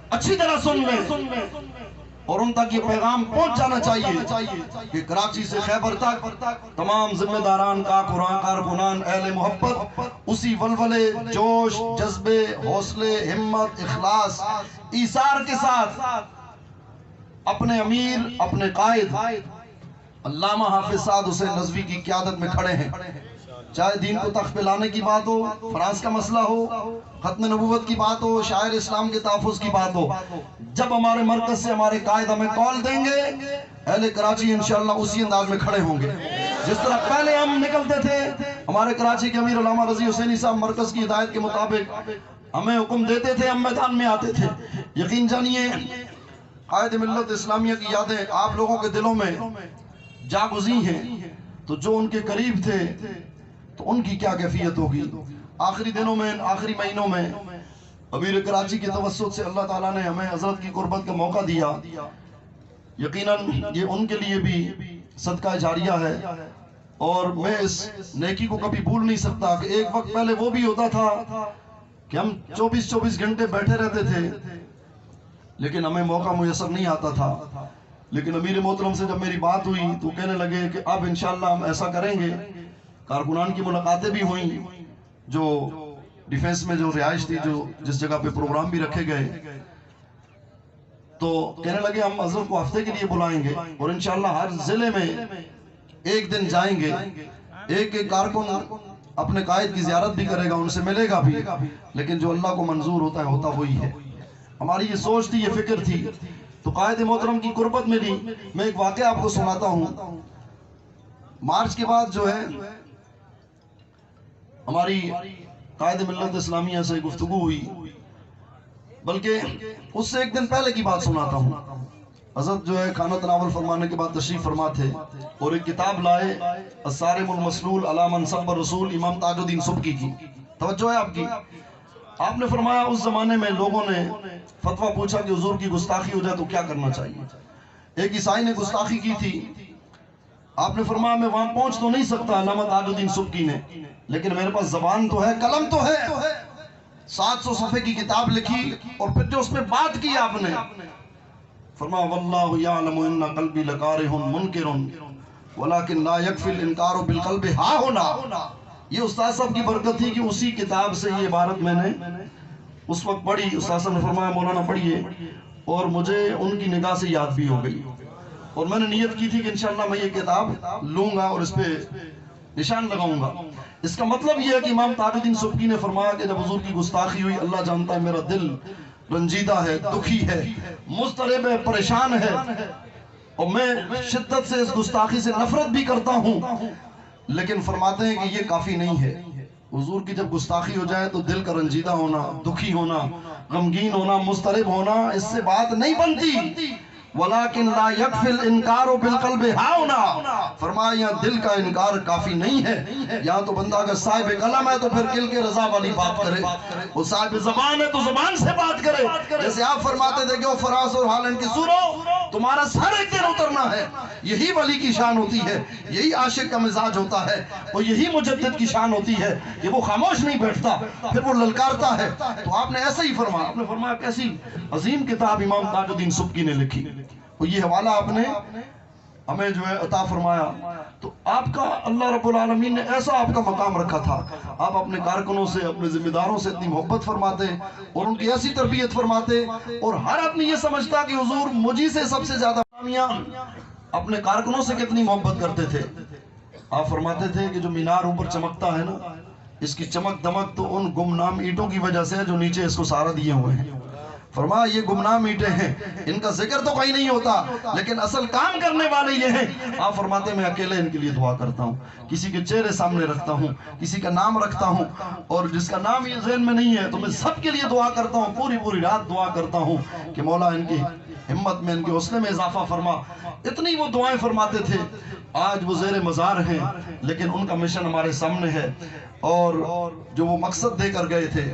A: اچھی طرح سن لیں، اور ان تک یہ پیغام پہنچ جانا چاہیے کہ کراچی سے خیبر تک تمام ذمہ داران، کارکنان، اہل محبت اسی ولولے، جوش، جذبے، حوصلے، ہمت، اخلاص، ایثار کے ساتھ اپنے امیر، اپنے قائد علامہ حافظ سعد حسین رضوی کی قیادت میں کھڑے ہیں، چاہے دین کو تخت پہ لانے کی بات ہو، فرانس کا مسئلہ ہو، ختم نبوت کی بات ہو، شاعر اسلام کے تحفظ کی بات ہو، جب ہمارے مرکز سے ہمارے قائد ہمیں کال دیں گے اہل کراچی انشاءاللہ اسی انداز میں کھڑے ہوں گے، جس طرح پہلے ہم نکلتے تھے، ہمارے کراچی کے امیر علامہ رضی حسینی صاحب مرکز کی ہدایت کے مطابق ہمیں حکم دیتے تھے، ہم میدان میں آتے تھے، یقین جانیے قائد ملت اسلامیہ کی یادیں آپ لوگوں کے دلوں میں جاگزی ہیں، تو جو ان کے قریب تھے تو ان کی کیا کیفیت ہوگی۔ آخری دنوں میں، آخری مہینوں میں امیر کراچی کی توسط سے اللہ تعالیٰ نے ہمیں حضرت کی قربت کا موقع دیا، یقیناً یہ ان کے لیے بھی صدقہ جاریہ ہے، اور میں اس نیکی کو کبھی بھول نہیں سکتا کہ ایک وقت پہلے وہ بھی ہوتا تھا کہ ہم 24 گھنٹے بیٹھے رہتے تھے لیکن ہمیں موقع میسر نہیں آتا تھا، لیکن امیر محترم سے جب میری بات ہوئی تو کہنے لگے کہ اب انشاءاللہ ہم ایسا کریں گے. کارکنان کی ملاقاتیں بھی ہوئیں جو ڈیفنس میں جو رہائش تھی, جو جس جگہ پہ پروگرام بھی رکھے گئے, تو کہنے لگے ہم حضرت کو ہفتے کے لیے بلائیں گے اور انشاءاللہ ہر ضلع میں ایک دن جائیں گے. ایک ایک کارکن اپنے قائد کی زیارت بھی کرے گا, ان سے ملے گا بھی, لیکن جو اللہ کو منظور ہوتا ہے ہوتا وہی ہے. ہماری یہ سوچ تھی, یہ فکر تھی. تو قائد محترم کی قربت میں بھی میں ایک واقعہ آپ کو سناتا ہوں. مارچ کے بعد جو ہے ہماری قائد ملت اسلامیہ سے گفتگو ہوئی, بلکہ اس سے ایک دن پہلے کی بات سناتا ہوں. حضرت جو ہے کھانا تناول فرمانے کے بعد تشریف فرما تھے اور ایک کتاب لائے, الصارم المسلول علی من سب الرسول, امام تاج الدین سبکی کی. توجہ ہے آپ کی. آپ نے فرمایا اس زمانے میں لوگوں نے فتویٰ پوچھا کہ حضور کی گستاخی ہو جائے تو کیا کرنا چاہیے. ایک عیسائی نے گستاخی کی تھی. آپ نے فرمایا میں وہاں پہنچ تو نہیں سکتا علامہ تاج الدین سبکی نے, لیکن میرے پاس زبان تو ہے, قلم تو ہے. 700 صفحے کی کتاب لکھی اور پھر جو اس میں بات کی آپ نے, فرمایا واللہ یعلم ان قلبی لکارہ منکر ولکن لا یکفی الانکار بالقلب ہا ہونا. یہ استاد صاحب کی برکت تھی کہ اسی کتاب سے یہ عبارت میں نے اس وقت پڑھی. استاد صاحب نے فرمایا مولانا پڑھیے, اور مجھے ان کی نگاہ سے یاد بھی ہو گئی, اور میں نے نیت کی تھی کہ انشاءاللہ میں یہ کتاب لوں گا اور اس پہ نشان لگاؤں گا. اس کا مطلب یہ ہے کہ امام تاج الدین سبکی نے فرمایا کہ جب حضور کی گستاخی ہوئی, اللہ جانتا ہے میرا دل رنجیدہ ہے, دکھی ہے, مضطرب ہے, پریشان ہے, اور میں شدت سے اس گستاخی سے نفرت بھی کرتا ہوں, لیکن فرماتے ہیں کہ یہ کافی نہیں ہے. حضور کی جب گستاخی ہو جائے تو دل کا رنجیدہ ہونا, دکھی ہونا, غمگین ہونا, مضطرب ہونا, اس سے بات نہیں بنتی. ولیکن لا یکفی الانکار بالقلب ہا ہونا. فرمایا یہاں دل کا انکار کافی نہیں ہے. یہاں تو بندہ اگر صاحب قلم ہے تو پھر دل کے رضا والی بات کرے, وہ صاحب زبان ہے تو زبان سے بات کرے. جیسے آپ فرماتے تھے کہ وہ فراس اور ہالینڈ کی سورو, تمہارا سر ایک دن اترنا ہے. یہی ولی کی شان ہوتی ہے, یہی عاشق کا مزاج ہوتا ہے, اور یہی مجدد کی شان ہوتی ہے کہ وہ خاموش نہیں بیٹھتا, پھر وہ للکارتا ہے. تو آپ نے ایسا ہی فرمایا. آپ نے فرمایا کیسی عظیم کتاب امام تاج الدین سبکی نے لکھی, اور یہ حوالہ آپ نے ہمیں جو ہے عطا فرمایا. تو آپ کا اللہ رب العالمین نے ایسا آپ کا مقام رکھا تھا. آپ اپنے کارکنوں سے, اپنے ذمہ داروں سے اتنی محبت فرماتے اور ان کی ایسی تربیت فرماتے, اور ہر آدمی یہ سمجھتا کہ حضور مجھے سے سب سے زیادہ اپنے کارکنوں سے کتنی محبت کرتے تھے. آپ فرماتے تھے کہ جو مینار اوپر چمکتا ہے نا, اس کی چمک دمک تو ان گمنام اینٹوں کی وجہ سے ہے جو نیچے اس کو سہارا دیے ہوئے ہیں. فرمایا یہ گمنام اینٹیں ہیں, ان کا ذکر تو کہیں نہیں ہوتا, لیکن اصل کام کرنے والے یہ ہیں. آپ فرماتے میں اکیلے ان کے لیے دعا کرتا ہوں, کسی کے چہرے سامنے رکھتا ہوں, کسی کا نام رکھتا ہوں, اور جس کا نام یہ ذہن میں نہیں ہے تو میں سب کے لیے دعا کرتا ہوں, پوری رات دعا کرتا ہوں کہ مولا ان کی ہمت میں, ان کے حوصلے میں اضافہ فرما. اتنی وہ دعائیں فرماتے تھے. آج وہ زیر مزار ہیں, لیکن ان کا مشن ہمارے سامنے ہے, اور جو وہ مقصد دے کر گئے تھے,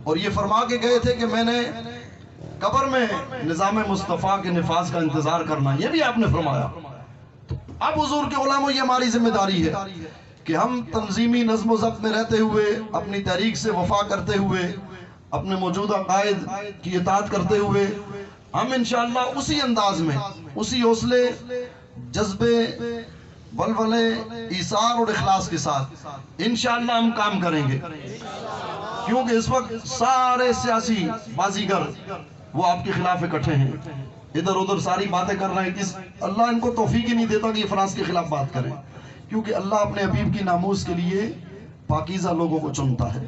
A: اور یہ فرما کے گئے تھے کہ میں نے قبر میں نظام مصطفیٰ کے نفاذ کا انتظار کرنا, یہ بھی آپ نے فرمایا. اب حضور کے غلاموں یہ ہماری ذمہ داری ہے کہ ہم تنظیمی نظم و ضبط میں رہتے ہوئے, اپنی تحریک سے وفا کرتے ہوئے, اپنے موجودہ قائد کی اطاعت کرتے ہوئے, ہم انشاءاللہ اسی انداز میں, اسی حوصلے, جذبے, ولولے, ایثار اور اخلاص کے ساتھ انشاءاللہ ہم کام کریں گے. کیونکہ اس وقت سارے سیاسی بازیگر وہ آپ کے خلاف اکٹھے ہیں, ادھر ادھر ساری باتیں کر رہے ہیں. اللہ ان کو توفیق ہی نہیں دیتا کہ یہ فرانس کے خلاف بات کریں, کیونکہ اللہ اپنے حبیب کی ناموس کے لیے پاکیزہ لوگوں کو چنتا ہے,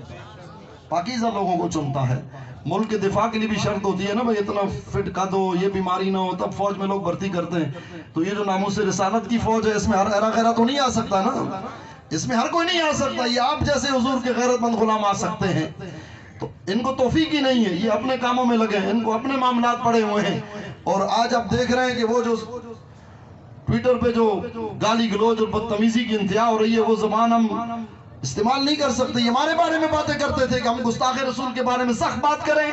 A: پاکیزہ لوگوں کو چنتا ہے. ملک کے دفاع کے لیے بھی شرط ہوتی ہے نا بھائی, اتنا فٹ قد ہو, یہ بیماری نہ ہو, تب فوج میں لوگ بھرتی کرتے ہیں. تو یہ جو ناموس رسالت کی فوج ہے, اس میں ہر ایرا غیرہ تو نہیں آ سکتا نا, اس میں ہر کوئی نہیں آ سکتا. یہ آپ جیسے حضور کے غیرت مند غلام آ سکتے ہیں. تو ان کو توفیق ہی نہیں ہے, یہ اپنے کاموں میں لگے ہیں, ان کو اپنے معاملات پڑے ہوئے ہیں. اور آج آپ دیکھ رہے ہیں کہ وہ جو ٹویٹر پہ جو گالی گلوچ اور بدتمیزی کی انتہا ہو رہی ہے, وہ زبان ہم استعمال نہیں کر سکتے. یہ ہمارے بارے میں باتیں کرتے تھے کہ ہم گستاخ رسول کے بارے میں سخت بات کریں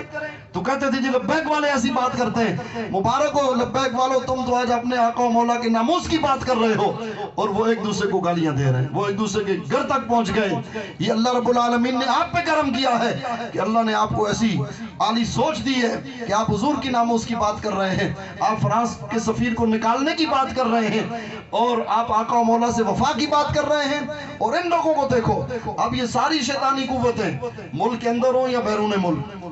A: تو کہتے تھے جی لبیک والے ایسی بات کرتے ہیں. مبارک ہو لبیک والوں، تم تو آج اپنے آقا و مولا کے ناموس کی بات کر رہے ہو اور وہ ایک دوسرے کو گالیاں دے رہے ہیں، وہ ایک دوسرے کے گھر تک پہنچ گئے. یہ اللہ رب العالمین نے آپ پہ کرم کیا ہے کہ اللہ نے آپ کو ایسی عالی سوچ دی ہے کہ آپ حضور کی ناموس کی بات کر رہے ہیں، آپ فرانس کے سفیر کو نکالنے کی بات کر رہے ہیں اور آپ آقا و مولا سے وفا کی بات کر رہے ہیں. اور ان لوگوں کو دیکھو، اب یہ ساری شیطانی قوتیں ملک کے اندر ہوں یا بیرون ملک،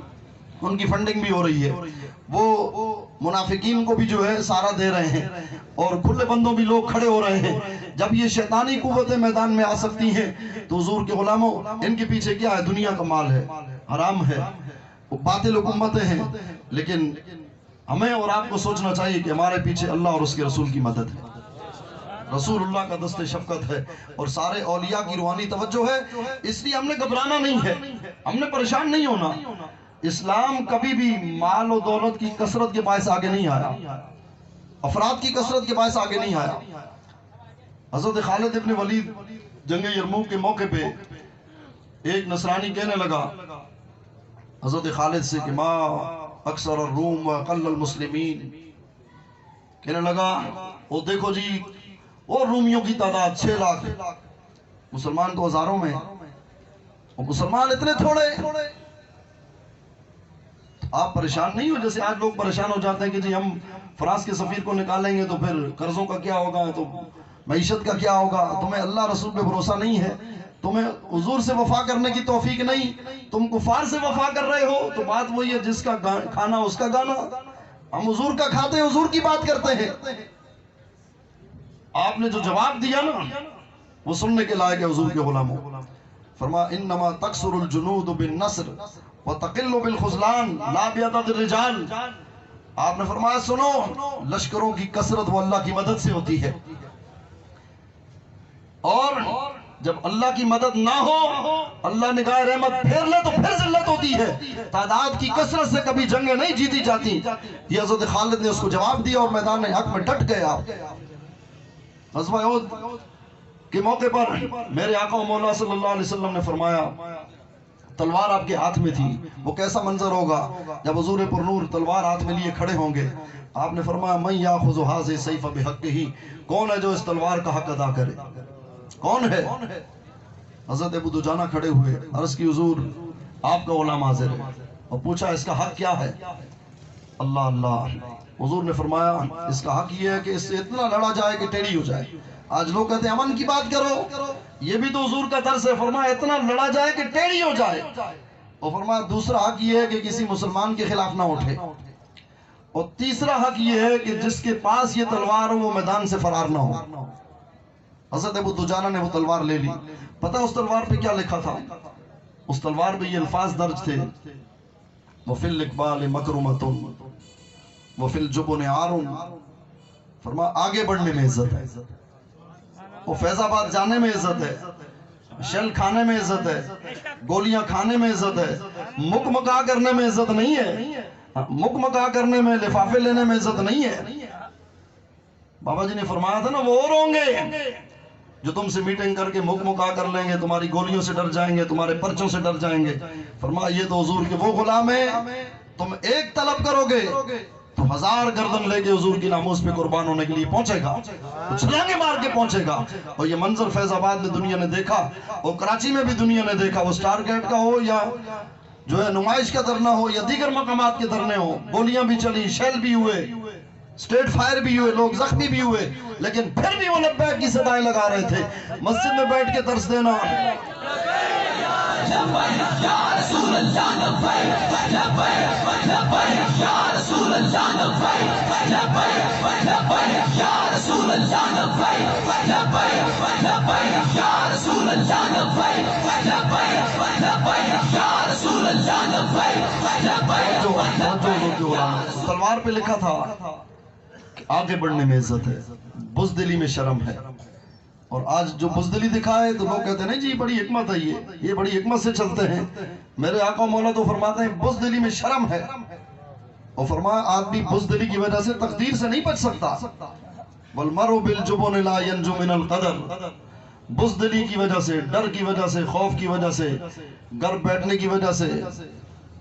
A: ان کی فنڈنگ بھی ہو رہی ہے. وہ منافقین کو بھی جو ہے سارا دے رہے ہیں اور کھلے بندوں بھی لوگ کھڑے ہو رہے ہیں. جب یہ شیطانی قوتیں میدان میں آ سکتی ہیں تو حضور کے غلاموں، ان کے پیچھے کیا ہے؟ دنیا کا مال ہے، حرام ہے، وہ باطل حکومتیں ہیں. لیکن ہمیں اور آپ کو سوچنا چاہیے کہ ہمارے پیچھے اللہ اور اس کے رسول کی مدد ہے، رسول اللہ کا دست شفقت ہے اور سارے اولیاء کی روحانی توجہ ہے. اس لیے ہم نے گھبرانا نہیں ہے، ہم نے پریشان نہیں ہونا. اسلام کبھی بھی مال و دولت کی کثرت کے باعث آگے نہیں آیا، افراد کی کثرت کے باعث آگے نہیں آیا. حضرت خالد ابن ولید جنگ یرموک کے موقع پہ ایک نصرانی کہنے لگا حضرت خالد سے کہ ما اکثر الروم و اقل المسلمین، کہنے لگا وہ دیکھو جی اور رومیوں کی تعداد 6 لاکھ، مسلمان تو ہزاروں میں، اور مسلمان اتنے تھوڑے. آپ پریشان نہیں ہو جیسے آج لوگ پریشان ہو جاتے ہیں کہ جی ہم فرانس کے سفیر کو نکالیں گے تو پھر قرضوں کا کیا ہوگا، تو معیشت کا کیا ہوگا. تمہیں اللہ رسول پہ بھروسہ نہیں ہے، تمہیں حضور سے وفا کرنے کی توفیق نہیں، تم کفار سے وفا کر رہے ہو. تو بات وہی ہے، جس کا کھانا اس کا گانا. ہم حضور کا کھاتے ہیں، حضور کی بات کرتے ہیں. آپ نے جو جواب دیا نا وہ سننے کے لائق ہے حضور کے غلاموں. فرمایا انما تکثر الجنود بالنصر وتقل بالخذلان لا بعدد الرجال. آپ نے فرمایا سنو، لشکروں کی کثرت وہ اللہ کی مدد سے ہوتی ہے، اور جب اللہ کی مدد نہ ہو، اللہ نگاہ رحمت پھیر لے تو پھر ذلت ہوتی ہے. تعداد کی کثرت سے کبھی جنگیں نہیں جیتی جاتی. یہ حضرت خالد نے اس کو جواب دیا اور میدان حق میں ڈٹ گیا. غزوہ احد کے موقع پر میرے آقا و مولا صلی اللہ علیہ وسلم نے فرمایا تلوار آپ کے ہاتھ میں تھی. وہ کیسا منظر ہوگا جب حضور پر نور تلوار ہاتھ میں لیے کھڑے ہوں گے. آپ نے فرمایا من یاخذ ھذا السیف بحقہ، کون ہے جو اس تلوار کا حق ادا کرے، کون ہے؟ حضرت ابو دجانہ کھڑے ہوئے، عرض کی حضور آپ کا غلام حاضر ہے، اور پوچھا اس کا حق کیا ہے؟ اللہ اللہ. حضور نے فرمایا اس کا حق یہ ہے کہ اس سے اتنا لڑا جائے کہ ٹیڑھی ہو جائے. آج لوگ کہتے ہیں امن کی بات کرو، یہ بھی تو حضور کا درس ہے. فرمایا اتنا لڑا جائے کہ ٹیڑھی ہو جائے. اور فرمایا دوسرا حق یہ ہے کہ کسی مسلمان کے خلاف نہ اٹھے. اور تیسرا حق یہ ہے کہ جس کے پاس یہ تلوار ہو وہ میدان سے فرار نہ ہو. حضرت ابو دجانہ نے وہ تلوار لے لی. پتہ اس تلوار پہ کیا لکھا تھا؟ اس تلوار پہ یہ الفاظ درج تھے وَفِي الْإِقْبَالِ مَكْرُمَةٌ وَفِي الْجُبُنِ عَارٌ. فرمایا آگے بڑھنے میں عزت ہے، وہ فیض آباد جانے میں عزت ہے، شیل کھانے میں عزت ہے، گولیاں کھانے میں عزت ہے، مک مکا کرنے میں عزت نہیں ہے، مک مکا کرنے میں لفافے لینے میں عزت نہیں ہے. بابا جی نے فرمایا تھا نا وہ اور ہوں گے جو تم سے میٹنگ کر کے مک مکا کر لیں گے، تمہاری گولیوں سے ڈر جائیں گے، تمہارے پرچوں سے ڈر جائیں گے. فرمایا یہ تو حضور کے وہ غلام ہیں، تم ایک طلب کرو گے تو 1000 گردن لے کے حضور کی ناموس پہ قربان ہونے کے لیے پہنچے گا، چھلانگے مار کے پہنچے گا. اور یہ منظر فیض آباد میں دنیا نے دیکھا، اور کراچی میں بھی دنیا نے دیکھا. وہ سٹار گیٹ کا ہو یا جو ہے نمائش کا دھرنا ہو یا دیگر مقامات کے دھرنے ہو، گولیاں بھی چلی، شیل بھی ہوئے، سٹیٹ فائر بھی ہوئے، لوگ زخمی بھی ہوئے، لیکن پھر بھی وہ لبیک کی صدائیں لگا رہے تھے. مسجد میں بیٹھ کے درس دینا، تلوار پہ لکھا تھا کہ آگے بڑھنے میں عزت ہے، بزدلی میں شرم ہے. اور آج جو بزدلی دکھائے تو لوگ کہتے ہیں نہیں جی بڑی حکمت ہے، یہ بڑی حکمت سے چلتے ہیں. میرے آقا مولا تو فرماتے ہیں بزدلی میں شرم ہے. اور فرمایا آدمی بزدلی کی وجہ سے تقدیر سے نہیں بچ سکتا. وَالْمَرُ بِالْجُبُنِ لَا يَنْجُ مِنَ الْقَدَرِ. بزدلی کی وجہ سے، ڈر کی وجہ سے، خوف کی وجہ سے، گھر بیٹھنے کی وجہ سے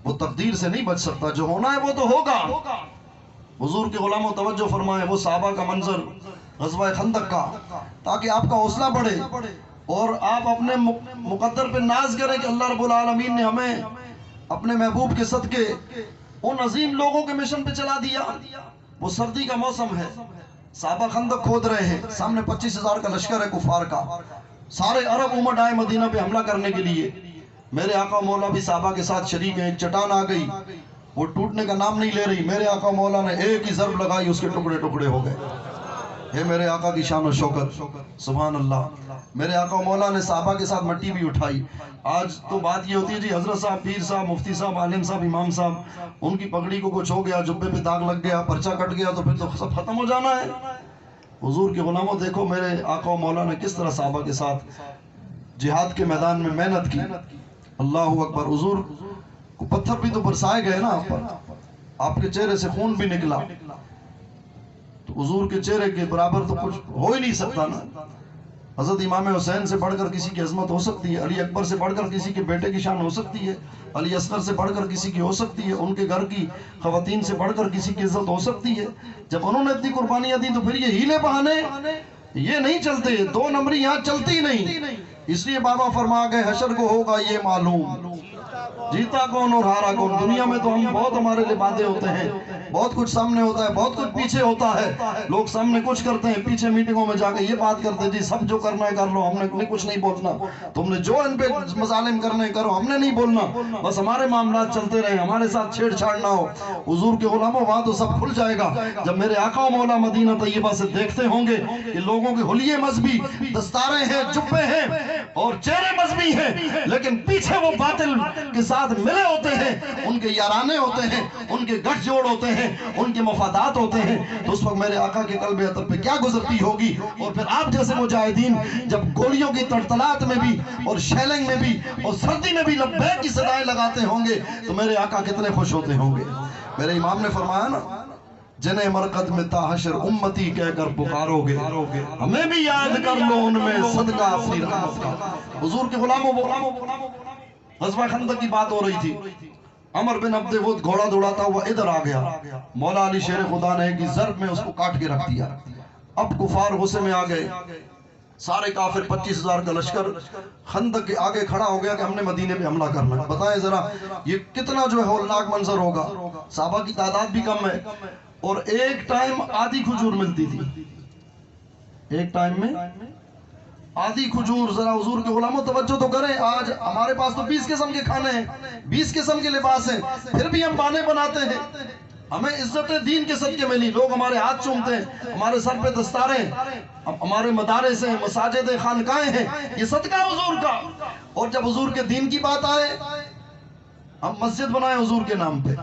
A: وہ تقدیر سے نہیں بچ سکتا. جو ہونا ہے وہ تو ہوگا. حضور کے غلاموں توجہ فرمائیں، وہ صحابہ کا منظر غزوہ خندق کا، تاکہ آپ کا حوصلہ بڑھے اور آپ اپنے مقدر پہ ناز کریں کہ اللہ رب العالمین نے ہمیں اپنے محبوب کے صدقے ان عظیم لوگوں کے مشن پہ چلا دیا. وہ سردی کا موسم ہے، صحابہ خندق کھود رہے ہیں، سامنے 25,000 کا لشکر ہے کفار کا. سارے عرب امت آئے مدینہ پہ حملہ کرنے کے لیے. میرے آقا مولا بھی صحابہ کے ساتھ شریک ہیں. ایک چٹان آ گئی، وہ ٹوٹنے کا نام نہیں لے رہی. میرے آقا مولا نے ایک ہی ضرب لگائی، اس کے ٹکڑے ٹکڑے ہو گئے. ہے میرے آقا کی شان و شوکت، سبحان اللہ. میرے آقا مولا نے صحابہ کے ساتھ مٹی بھی اٹھائی. آج تو بات یہ ہوتی ہے جی حضرت صاحب، پیر صاحب، مفتی صاحب، عالم صاحب، امام صاحب، ان کی پگڑی کو کچھ ہو گیا، جبے پہ داغ لگ گیا، پرچہ کٹ گیا تو پھر تو سب ختم ہو جانا ہے. حضور کے غلاموں دیکھو میرے آقا و مولا نے کس طرح صحابہ کے ساتھ جہاد کے میدان میں محنت کی. اللہ اکبر. حضور کو پتھر بھی تو برسائے گئے نا آپ پر، آپ کے چہرے سے خون بھی نکلا، تو حضور کے چہرے کے برابر تو کچھ ہو ہی نہیں سکتا نا. حضرت امام حسین سے بڑھ کر کسی کی عظمت ہو سکتی ہے، علی اکبر سے بڑھ کر کسی کے بیٹے کی شان ہو سکتی ہے، علی اصغر سے بڑھ کر کسی کی ہو سکتی ہے، ان کے گھر کی خواتین سے بڑھ کر کسی کی عزت ہو سکتی ہے. جب انہوں نے اتنی قربانیاں دی تو پھر یہ ہیلے بہانے یہ نہیں چلتے. 2 نمبری یہاں چلتی نہیں. اس لیے بابا فرما گئے حشر کو ہوگا یہ معلوم، جیتا کون اور ہارا کون. دنیا میں تو ہم بہت ہمارے لیے وعدے ہوتے ہیں، بہت کچھ سامنے ہوتا ہے، بہت کچھ پیچھے ہوتا ہے. لوگ سامنے کچھ کرتے ہیں، پیچھے میٹنگوں میں جا کے یہ بات کرتے ہیں جی سب جو کرنا ہے کر لو، ہم نے کچھ نہیں بولنا، تم نے جو ان پہ مظالم کرنے کرو، ہم نے نہیں بولنا، بس ہمارے معاملات چلتے رہے، ہمارے ساتھ چھیڑ چھاڑ نہ ہو. حضور کے غلاموں وہاں تو سب کھل جائے گا جب میرے آقا و مولا مدینہ طیبہ سے دیکھتے ہوں گے کہ لوگوں کے حلیے مذہبی، دستاریں ہیں، جبے ہیں اور چہرے مذہبی ہیں، لیکن پیچھے وہ باطل کے ساتھ ملے ہوتے ہیں، ان کے یارانے ہوتے ہیں، ان کے گٹھ جوڑ ہوتے ہیں، ان کے مفادات ہوتے ہیں. تو اس وقت میرے آقا کے قلب اطہر پہ کیا گزرتی ہوگی. اور پھر آپ جیسے مجاہدین جب گولیوں کی تڑتڑاہٹ میں بھی اور شیلنگ میں بھی اور سردی میں بھی لبیک کی صدائیں لگاتے ہوں گے تو میرے آقا کتنے خوش ہوتے ہوں گے. میرے امام نے فرمایا نا، جنہیں مرقد میں تا حشر امتی کہہ کر پکارو گے، ہمیں بھی یاد کر لو ان میں صدقہ اپنی رحمت کا. حضور کے غلاموں غزوہ خندق کی بات ہو رہی تھی. عمر بن عبد ود گھوڑا دوڑاتا ہوا ادھر آ گیا. مولا علی شیر خدا نے کی ضرب میں اس کو کاٹ کے رکھ دیا. اب کفار غصے میں آ گئے، سارے کافر 25,000 کا لشکر خندق کے آگے کھڑا ہو گیا کہ ہم نے مدینے پہ حملہ کرنا ہے. بتائیں ذرا یہ کتنا جو ہے ہولناک منظر ہوگا. صحابہ کی تعداد بھی کم ہے اور ایک ٹائم آدھی کھجور ملتی تھی، ایک ٹائم میں آدھی کھجور. ذرا حضور کے غلاموں توجہ تو کریں. آج ہمارے پاس تو 20 قسم کے کھانے ہیں، 20 قسم کے لباس ہیں، پھر بھی ہم بانے بناتے ہیں. ہمیں عزت دین کے صدقے ملی، لوگ ہمارے ہاتھ چومتے ہیں، ہمارے سر پہ دستاریں، ہمارے مدارس ہیں، مساجد خانقاہیں ہیں، یہ صدقہ حضور کا. اور جب حضور کے دین کی بات آئے، ہم مسجد بنائے حضور کے نام پہ،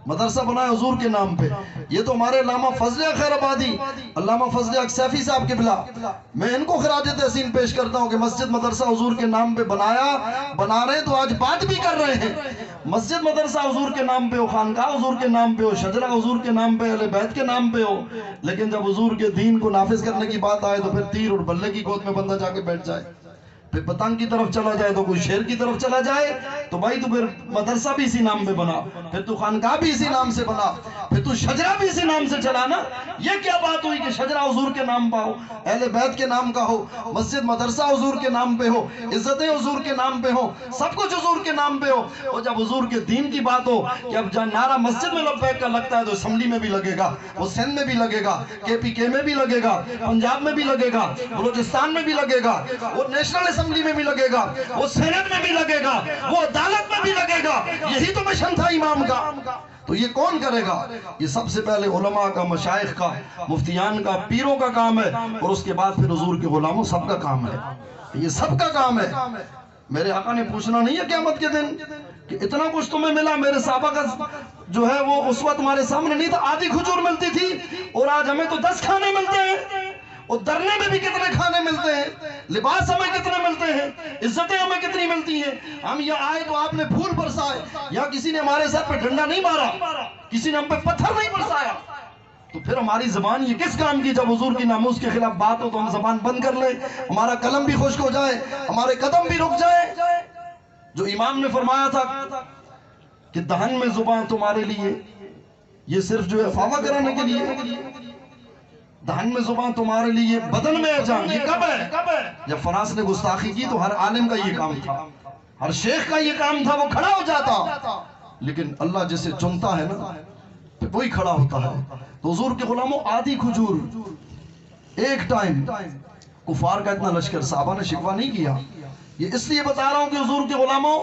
A: مدرسہ بنائے حضور کے نام پہ. یہ تو ہمارے علامہ فضل خیر آبادی، علامہ فضل سیفی صاحب قبلہ، میں ان کو خراج تحسین پیش کرتا ہوں کہ مسجد مدرسہ حضور کے نام پہ بنا رہے ہیں تو آج بات بھی کر رہے ہیں. مسجد مدرسہ حضور کے نام پہ ہو، خانقاہ حضور کے نام پہ ہو، شجرہ حضور کے نام پہ، اہل بیت کے نام پہ ہو، لیکن جب حضور کے دین کو نافذ کرنے کی بات آئے تو پھر تیر اور بلے کی گود میں بندہ جا کے بیٹھ جائے، پھر پتنگ کی طرف چلا جائے تو کوئی شیر کی طرف چلا جائے. تو بھائی تو پھر مدرسہ بھی اسی نام پہ بنا، پھر تو خانقاہ بھی اسی نام سے بنا، پھر تو شجرہ بھی اسی نام سے چلا نا. یہ کیا بات ہوئی کہ شجرہ حضور کے نام پہ ہو، اہل بیت کے نام کا ہو، مسجد مدرسہ حضور کے نام پہ ہو، عزتیں حضور کے نام پہ ہو، سب کچھ حضور کے نام پہ ہو. اور جب حضور کے دین کی بات ہو کہ اب جہاں نعرہ مسجد میں لبیک کا لگتا ہے تو اسمبلی میں بھی لگے گا، وہ سندھ میں بھی لگے گا، KPK میں بھی لگے گا، پنجاب میں بھی لگے گا، بلوچستان میں بھی لگے گا، وہ نیشنل اسمبلی میں بھی لگے گا، وہ سینٹ میں بھی لگے گا، وہ عدالت میں بھی لگے گا. یہی تو مشن تھا امام کا. تو یہ کون کرے گا؟ یہ سب سے پہلے علماء کا، مشائخ کا، مفتیان کا، پیروں کا کام ہے، اور اس کے بعد پھر حضور کے غلاموں سب کا کام ہے. یہ سب کا کام ہے. میرے آقا نے پوچھنا نہیں ہے قیامت کے دن کہ اتنا کچھ تمہیں ملا. میرے صحابہ کا جو ہے وہ اس وقت ہمارے سامنے نہیں تھا، آدھی کھجور ملتی تھی اور آج ہمیں تو 10 کھانے ملتے ہیں. اور درنے میں بھی کتنے کھانے ملتے ہیں، لباس ہمیں کتنے ملتے ہیں، عزتیں ہمیں کتنی ملتی ہیں. ہم یہ آئے تو آپ نے پھول برسائے، یا کسی نے ہمارے سر پہ ڈنڈا نہیں مارا، کسی نے ہم پہ پتھر نہیں برسایا. تو پھر ہماری زبان یہ کس کام کی؟ جب حضور کی ناموس کے خلاف بات ہو تو ہم زبان بند کر لیں، ہمارا قلم بھی خشک ہو جائے، ہمارے قدم بھی رک جائے۔ جو امام نے فرمایا تھا کہ دہن میں زبان تمہارے لیے، یہ صرف جو ہے فاوا کرانے کے لیے، دہن میں زبان تمہارے لیے بدن میں جان، یہ کب ہے؟ جب فراس نے گستاخی کی تو ہر عالم کا یہ کام تھا، ہر شیخ کا یہ کام تھا، وہ کھڑا ہو جاتا، لیکن اللہ جسے چنتا ہے نا وہی کھڑا ہوتا ہے۔ تو حضور کے غلاموں آدھی کھجور ایک ٹائم، کفار کا اتنا لشکر، صحابہ نے شکوہ نہیں کیا۔ یہ اس لیے بتا رہا ہوں کہ حضور کے غلاموں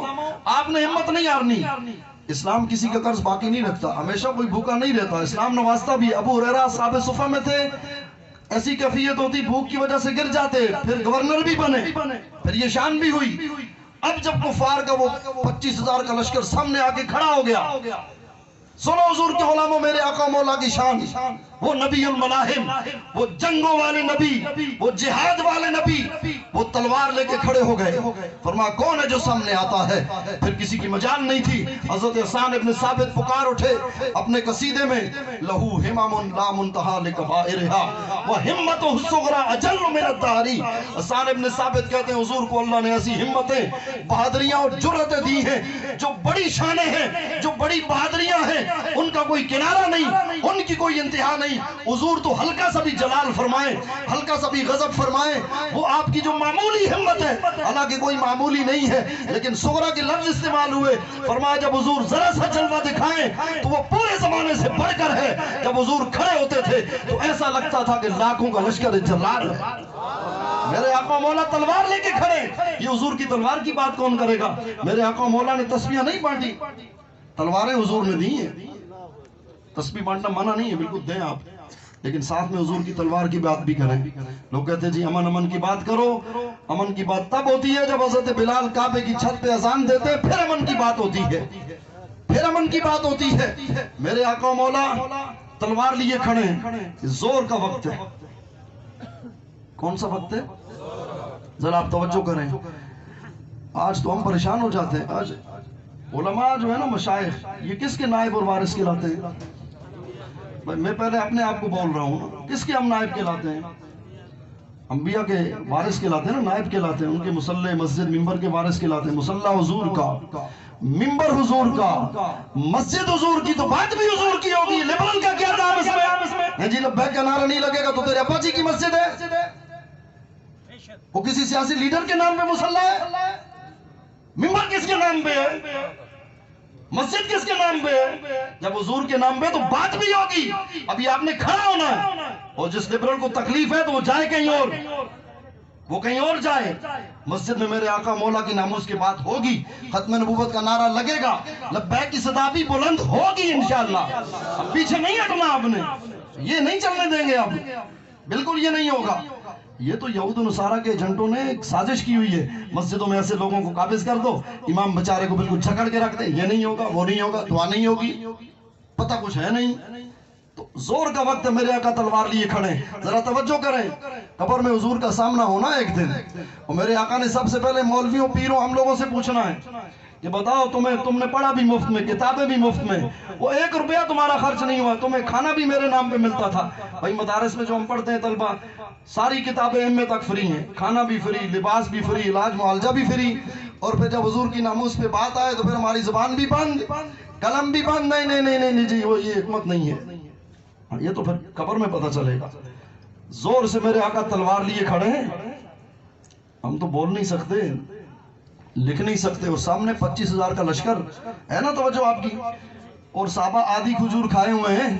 A: آپ نے ہمت نہیں ہارنی۔ اسلام کسی کا قرض باقی نہیں رکھتا، ہمیشہ کوئی بھوکا نہیں رہتا، اسلام نوازتا بھی۔ ابو ہریرہ صحابہ صفہ میں تھے، ایسی کیفیت ہوتی بھوک کی وجہ سے گر جاتے، پھر گورنر بھی بنے، پھر یہ شان بھی ہوئی۔ اب جب کفار کا وہ 25,000 کا لشکر سامنے آ کے کھڑا ہو گیا، سنو حضور کے غلاموں، میرے آقا مولا کی شان، وہ نبی الملاحم، وہ جنگوں والے نبی، وہ جہاد والے نبی، وہ تلوار لے کے کھڑے ہو گئے۔ فرمایا کون ہے جو سامنے آتا ہے؟ پھر کسی کی مجال نہیں تھی۔ حضرت حسان ابن ثابت پکار اٹھے اپنے قصیدے میں، لہو ہمم لا منتہا لکبائرہا وہمت الصغری اجل من الدہر۔ حسان ابن ثابت کہتے ہیں حضور کو اللہ نے ایسی ہمتیں، بہادریاں اور جرأتیں دی ہیں، جو بڑی شانیں ہیں، جو بڑی بہادریاں ہیں، ان کا کوئی کنارہ نہیں، ان کی کوئی انتہا نہیں۔ حضور تو ہلکا سا بھی جلال فرمائیں، ہلکا سا بھی غضب فرمائیں، وہ آپ کی جو معمولی ہمت ہے، حالانکہ کوئی معمولی نہیں ہے، لیکن صغرا کے لفظ استعمال ہوئے۔ فرمایا جب حضور ذرا سا جلوہ دکھائیں تو وہ پورے زمانے سے بڑھ کر ہے۔ جب حضور کھڑے ہوتے تھے تو ایسا لگتا تھا کہ لاکھوں کا لشکر جلال ہے۔ میرے آقا مولا تلوار لے کے کھڑے، یہ حضور کی تلوار کی بات کون کرے گا؟ میرے آقا مولا نے تسبیحیں نہیں بانٹی، تلواریں حضور نے دی ہیں۔ تسبیح بانٹنا منع نہیں ہے، بالکل دیں آپ، لیکن ساتھ میں حضور کی تلوار کی بات بھی کریں۔ لوگ کہتے ہیں جی امن امن کی بات کرو، امن کی بات تب ہوتی ہے جب حضرت بلال کعبے کی چھت پہ اذان دیتے، پھر امن کی بات ہوتی ہے، پھر امن کی بات ہوتی ہے۔ میرے آقا مولا تلوار لیے کھڑے ہیں، زور کا وقت ہے۔ کون سا وقت ہے؟ ذرا آپ توجہ کریں۔ آج تو ہم پریشان ہو جاتے ہیں، آج علماء جو ہے نا، مشائخ، یہ کس کے نائب اور وارث کہلاتے ہیں؟ میں پہلے اپنے آپ کو بول رہا ہوں، کس کے ہم نائب کہلاتے ہیں؟ انبیاء کے وارث کہلاتے ہیں نا، نائب کہلاتے ہیں، ان کے مصلی مسجد منبر کے وارث کہلاتے ہیں۔ مصلی حضور کا، منبر حضور کا، مسجد حضور کی، تو بات بھی حضور کی ہوگی۔ لبرل کا کیا کام اس میں؟ جی لبیک کا نعرہ نہیں لگے گا تو تیرے ابا جی کی مسجد ہے؟ وہ کسی سیاسی لیڈر کے نام پہ مصلی ہے؟ منبر کس کے نام پہ ہے؟ مسجد کس کے نام پہ ہے؟ جب حضور کے نام پہ تو بات بھی ہوگی۔ ابھی آپ نے کھڑا ہونا ہے، اور جس لبرل کو تکلیف ہے تو وہ جائے کہیں اور، وہ کہیں اور جائے۔ مسجد میں میرے آقا مولا کی ناموس کی بات ہوگی، ختم نبوت کا نعرہ لگے گا، لبیک کی صدا بھی بلند ہوگی انشاءاللہ۔ اب پیچھے نہیں ہٹنا آپ نے، یہ نہیں چلنے دیں گے اب، بالکل یہ نہیں ہوگا۔ یہ تو یہود و نصارہ کے ایجنٹوں نے ایک سازش کی ہوئی ہے، مسجدوں میں ایسے لوگوں کو قابض کر دو، امام بیچارے کو بالکل جھکڑ کے رکھ دیں، یہ نہیں ہوگا، وہ نہیں ہوگا، دعا نہیں ہوگی، پتہ کچھ ہے نہیں۔ تو زور کا وقت ہے، میرے آقا تلوار لیے کھڑے، ذرا توجہ کریں۔ قبر میں حضور کا سامنا ہونا ہے ایک دن، اور میرے آقا نے سب سے پہلے مولویوں پیروں ہم لوگوں سے پوچھنا ہے کہ بتاؤ تم نے پڑھا بھی مفت میں، کتابیں بھی مفت میں، وہ 1 روپیہ تمہارا خرچ نہیں ہوا، تمہیں کھانا بھی میرے نام پہ ملتا تھا۔ بھائی مدارس میں جو ہم پڑھتے ہیں طلبہ، ساری کتابیں ایم اے تک فری ہیں، کھانا بھی فری، لباس بھی فری، علاج معالجہ بھی فری، اور پھر جب حضور کی ناموس پہ بات آئے تو پھر ہماری زبان بھی بند، قلم بھی بند۔ نہیں جی، وہ یہ حکمت نہیں ہے، یہ تو پھر قبر میں پتہ چلے گا۔ زور سے میرے آقا تلوار لیے کھڑے ہیں، ہم تو بول نہیں سکتے، لکھ نہیں سکتے، اور سامنے 25,000 کا لشکر ہے نا، توجہ آپ کی، اور صحابہ آدھی کھجور کھائے ہوئے ہیں،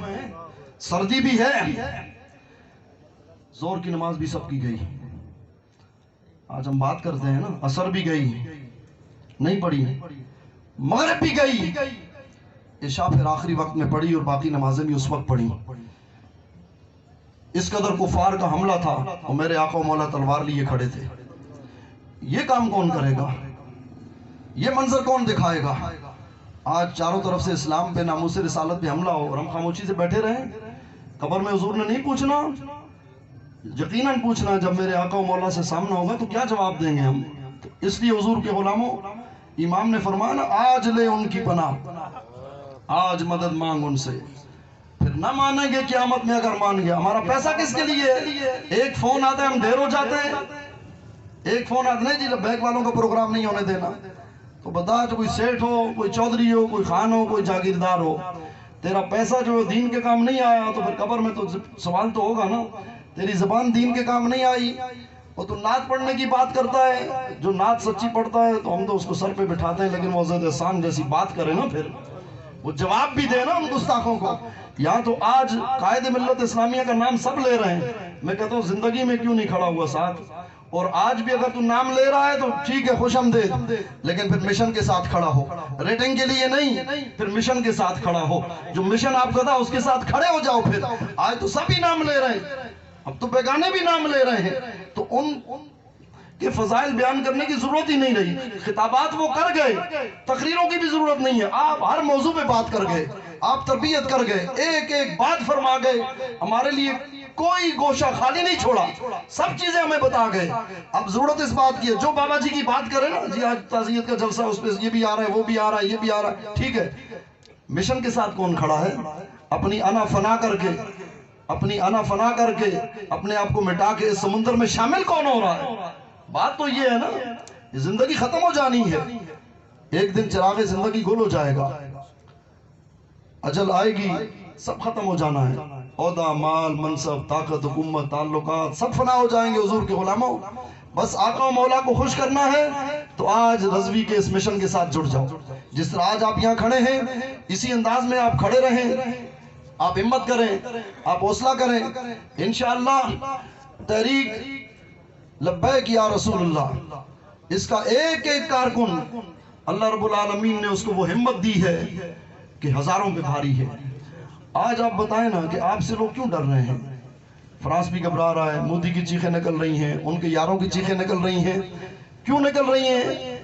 A: سردی بھی ہے۔ زور کی نماز بھی سب کی گئی، آج ہم بات کرتے ہیں نا، عصر بھی گئی نہیں پڑھی، مغرب بھی گئی، عشاء پھر آخری وقت میں پڑھی، اور باقی نمازیں بھی اس وقت پڑھی۔ اس قدر کفار کا حملہ تھا، اور میرے آقا مولا تلوار لیے کھڑے تھے۔ یہ کام کون کرے گا؟ یہ منظر کون دکھائے گا؟ آج چاروں طرف سے اسلام پہ، ناموس رسالت پہ حملہ ہو، اور ہم خاموشی سے بیٹھے رہیں۔ قبر میں حضور نے نہیں پوچھنا، یقیناً پوچھنا، جب میرے آقا مولا سے سامنا ہوگا تو کیا جواب دیں گے ہم؟ اس لیے حضور کے غلاموں، امام نے فرمایا نا، آج لے ان کی پناہ، آج مدد مانگ ان سے، پھر
C: نہ مانیں گے قیامت میں اگر مان گیا. ہمارا پیسہ کس کے لیے ہے؟ ایک فون آتا ہے ہم ڈھیر ہو جاتے ہیں. ایک فون آتا نہیں جی بینک والوں کا پروگرام نہیں ہونے دینا. تو بتا جو کوئی سیٹھ ہو, کوئی چودھری ہو, کوئی خان ہو, کوئی جاگیردار ہو, تیرا پیسہ جو دین کے کام نہیں آیا تو پھر قبر میں تو سوال تو ہوگا نا. تیری زبان دین کے کام نہیں آئی اور تو نعت پڑھنے کی بات کرتا ہے. جو نعت سچی پڑھتا ہے تو ہم تو اس کو سر پہ بٹھاتے ہیں, لیکن وہ حضرت احسان جیسی بات کرے نا پھر وہ جواب بھی دے نا ان گستاخوں کو. یہاں تو آج قائد ملت اسلامیہ کا نام سب لے رہے ہیں. میں کہتا ہوں زندگی میں کیوں نہیں کھڑا ہوا ساتھ. اور آج بھی اگر تو نام لے رہا ہے تو ٹھیک ہے, خوش آمدید, لیکن پھر مشن کے ساتھ کھڑا ہو. ریٹنگ کے لیے نہیں, پھر مشن کے ساتھ کھڑا ہو. جو مشن آپ کا تھا اس کے ساتھ کھڑے ہو جاؤ. پھر آج تو سب ہی نام لے رہے ہیں, اب تو بیگانے بھی نام لے رہے ہیں, تو ان کے فضائل بیان کرنے کی ضرورت ہی نہیں رہی. خطابات وہ کر گئے, تقریروں کی بھی ضرورت نہیں ہے. آپ ہر موضوع پہ بات کر گئے, آپ تربیت کر گئے, ایک ایک بات فرما گئے. ہمارے لیے کوئی گوشہ خالی نہیں چھوڑا, سب چیزیں ہمیں بتا گئے. اب ضرورت اس بات کی ہے جو بابا جی کی بات کرے نا, جی آج تعزیت کا جلسہ, اس پہ یہ بھی آ رہا ہے, وہ بھی آ رہا ہے, یہ بھی آ رہا ہے, ٹھیک ہے. مشن کے ساتھ کون کھڑا ہے؟ اپنی انا فنا کر کے, اپنی انا فنا کر کے اپنے آپ کو مٹا کے اس سمندر میں شامل کون ہو رہا ہے؟ بات تو یہ ہے نا, یہ زندگی ختم ہو جانی ہے. ایک دن چراغ زندگی گل ہو جائے گا, اجل آئے گی, سب ختم ہو جانا ہے. عہدہ, مال, منصب, طاقت, حکومت, تعلقات سب فنا ہو جائیں گے. حضور کے غلاموں, بس آقا و مولا کو خوش کرنا ہے تو آج رضوی کے اس مشن کے ساتھ جڑ جاؤ. جس طرح آج آپ یہاں کھڑے ہیں اسی انداز میں آپ کھڑے رہیں, آپ ہمت کریں, آپ حوصلہ کریں. انشاءاللہ تحریک لبیک یا رسول اللہ, اس کا ایک ایک کارکن اللہ رب العالمین نے اس کو وہ ہمت دی ہے کہ ہزاروں پہ بھاری ہے. آج آپ بتائیں نا کہ آپ سے لوگ کیوں ڈر رہے ہیں؟ فرانس بھی گھبرا رہا ہے, مودی کی چیخیں نکل رہی ہیں, ان کے یاروں کی چیخیں نکل رہی ہیں. کیوں نکل رہی ہیں؟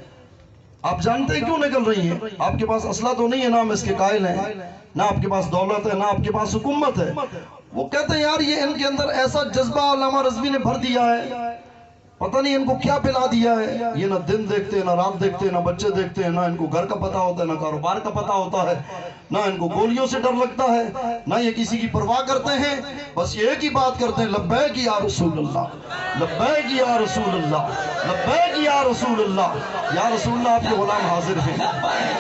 C: آپ جانتے ہیں کیوں نکل رہی ہیں؟ آپ کے پاس اسلحہ تو نہیں ہے, نہ ہم اس کے قائل ہیں, نہ آپ کے پاس دولت ہے, نہ آپ کے پاس حکومت ہے. وہ کہتے ہیں یار یہ ان کے اندر ایسا جذبہ علامہ رضوی نے بھر دیا ہے, پتہ نہیں ان کو کیا پلا دیا ہے. یہ نہ دن دیکھتے ہیں, نہ رات دیکھتے ہیں, نہ بچے دیکھتے ہیں, نہ ان کو گھر کا پتہ ہوتا ہے, نہ کاروبار کا پتہ ہوتا ہے, نہ ان کو گولیوں سے ڈر لگتا ہے, نہ یہ کسی کی پرواہ کرتے ہیں. بس یہ ایک ہی بات کرتے ہیں, لبیک یا رسول اللہ, لبیک یا رسول اللہ, لبیک یا رسول اللہ. یا رسول اللہ, آپ کے غلام حاضر ہیں.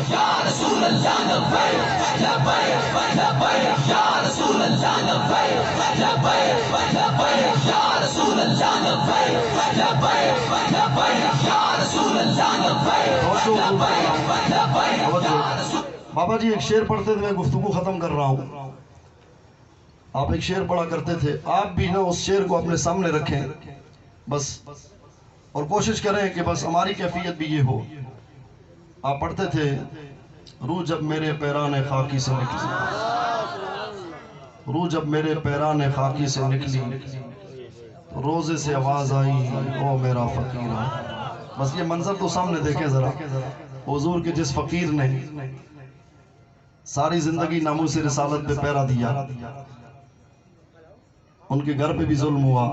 C: یا رسول اللہ لبیک, لبیک, لبیک یا رسول اللہ لبیک, لبیک, لبیک یا رسول اللہ لبیک, لبیک, لبیک یا رسول اللہ لبیک. بابا جی ایک شعر پڑھتے تھے, میں گفتگو ختم کر رہا ہوں. آپ ایک شعر پڑھا کرتے تھے, آپ بھی نا اس شعر کو اپنے سامنے رکھیں بس, اور کوشش کریں کہ بس ہماری کیفیت بھی یہ ہو. آپ پڑھتے تھے, روح جب میرے پیران خاکی سے نکلی, روح جب میرے پیران خاکی سے نکلی, روزے سے آواز آئی او میرا فقیر. بس یہ منظر تو سامنے دیکھیں ذرا, حضور کے جس فقیر نے ساری زندگی ناموس رسالت پہ پہرا دیا, ان کے گھر پہ بھی ظلم ہوا,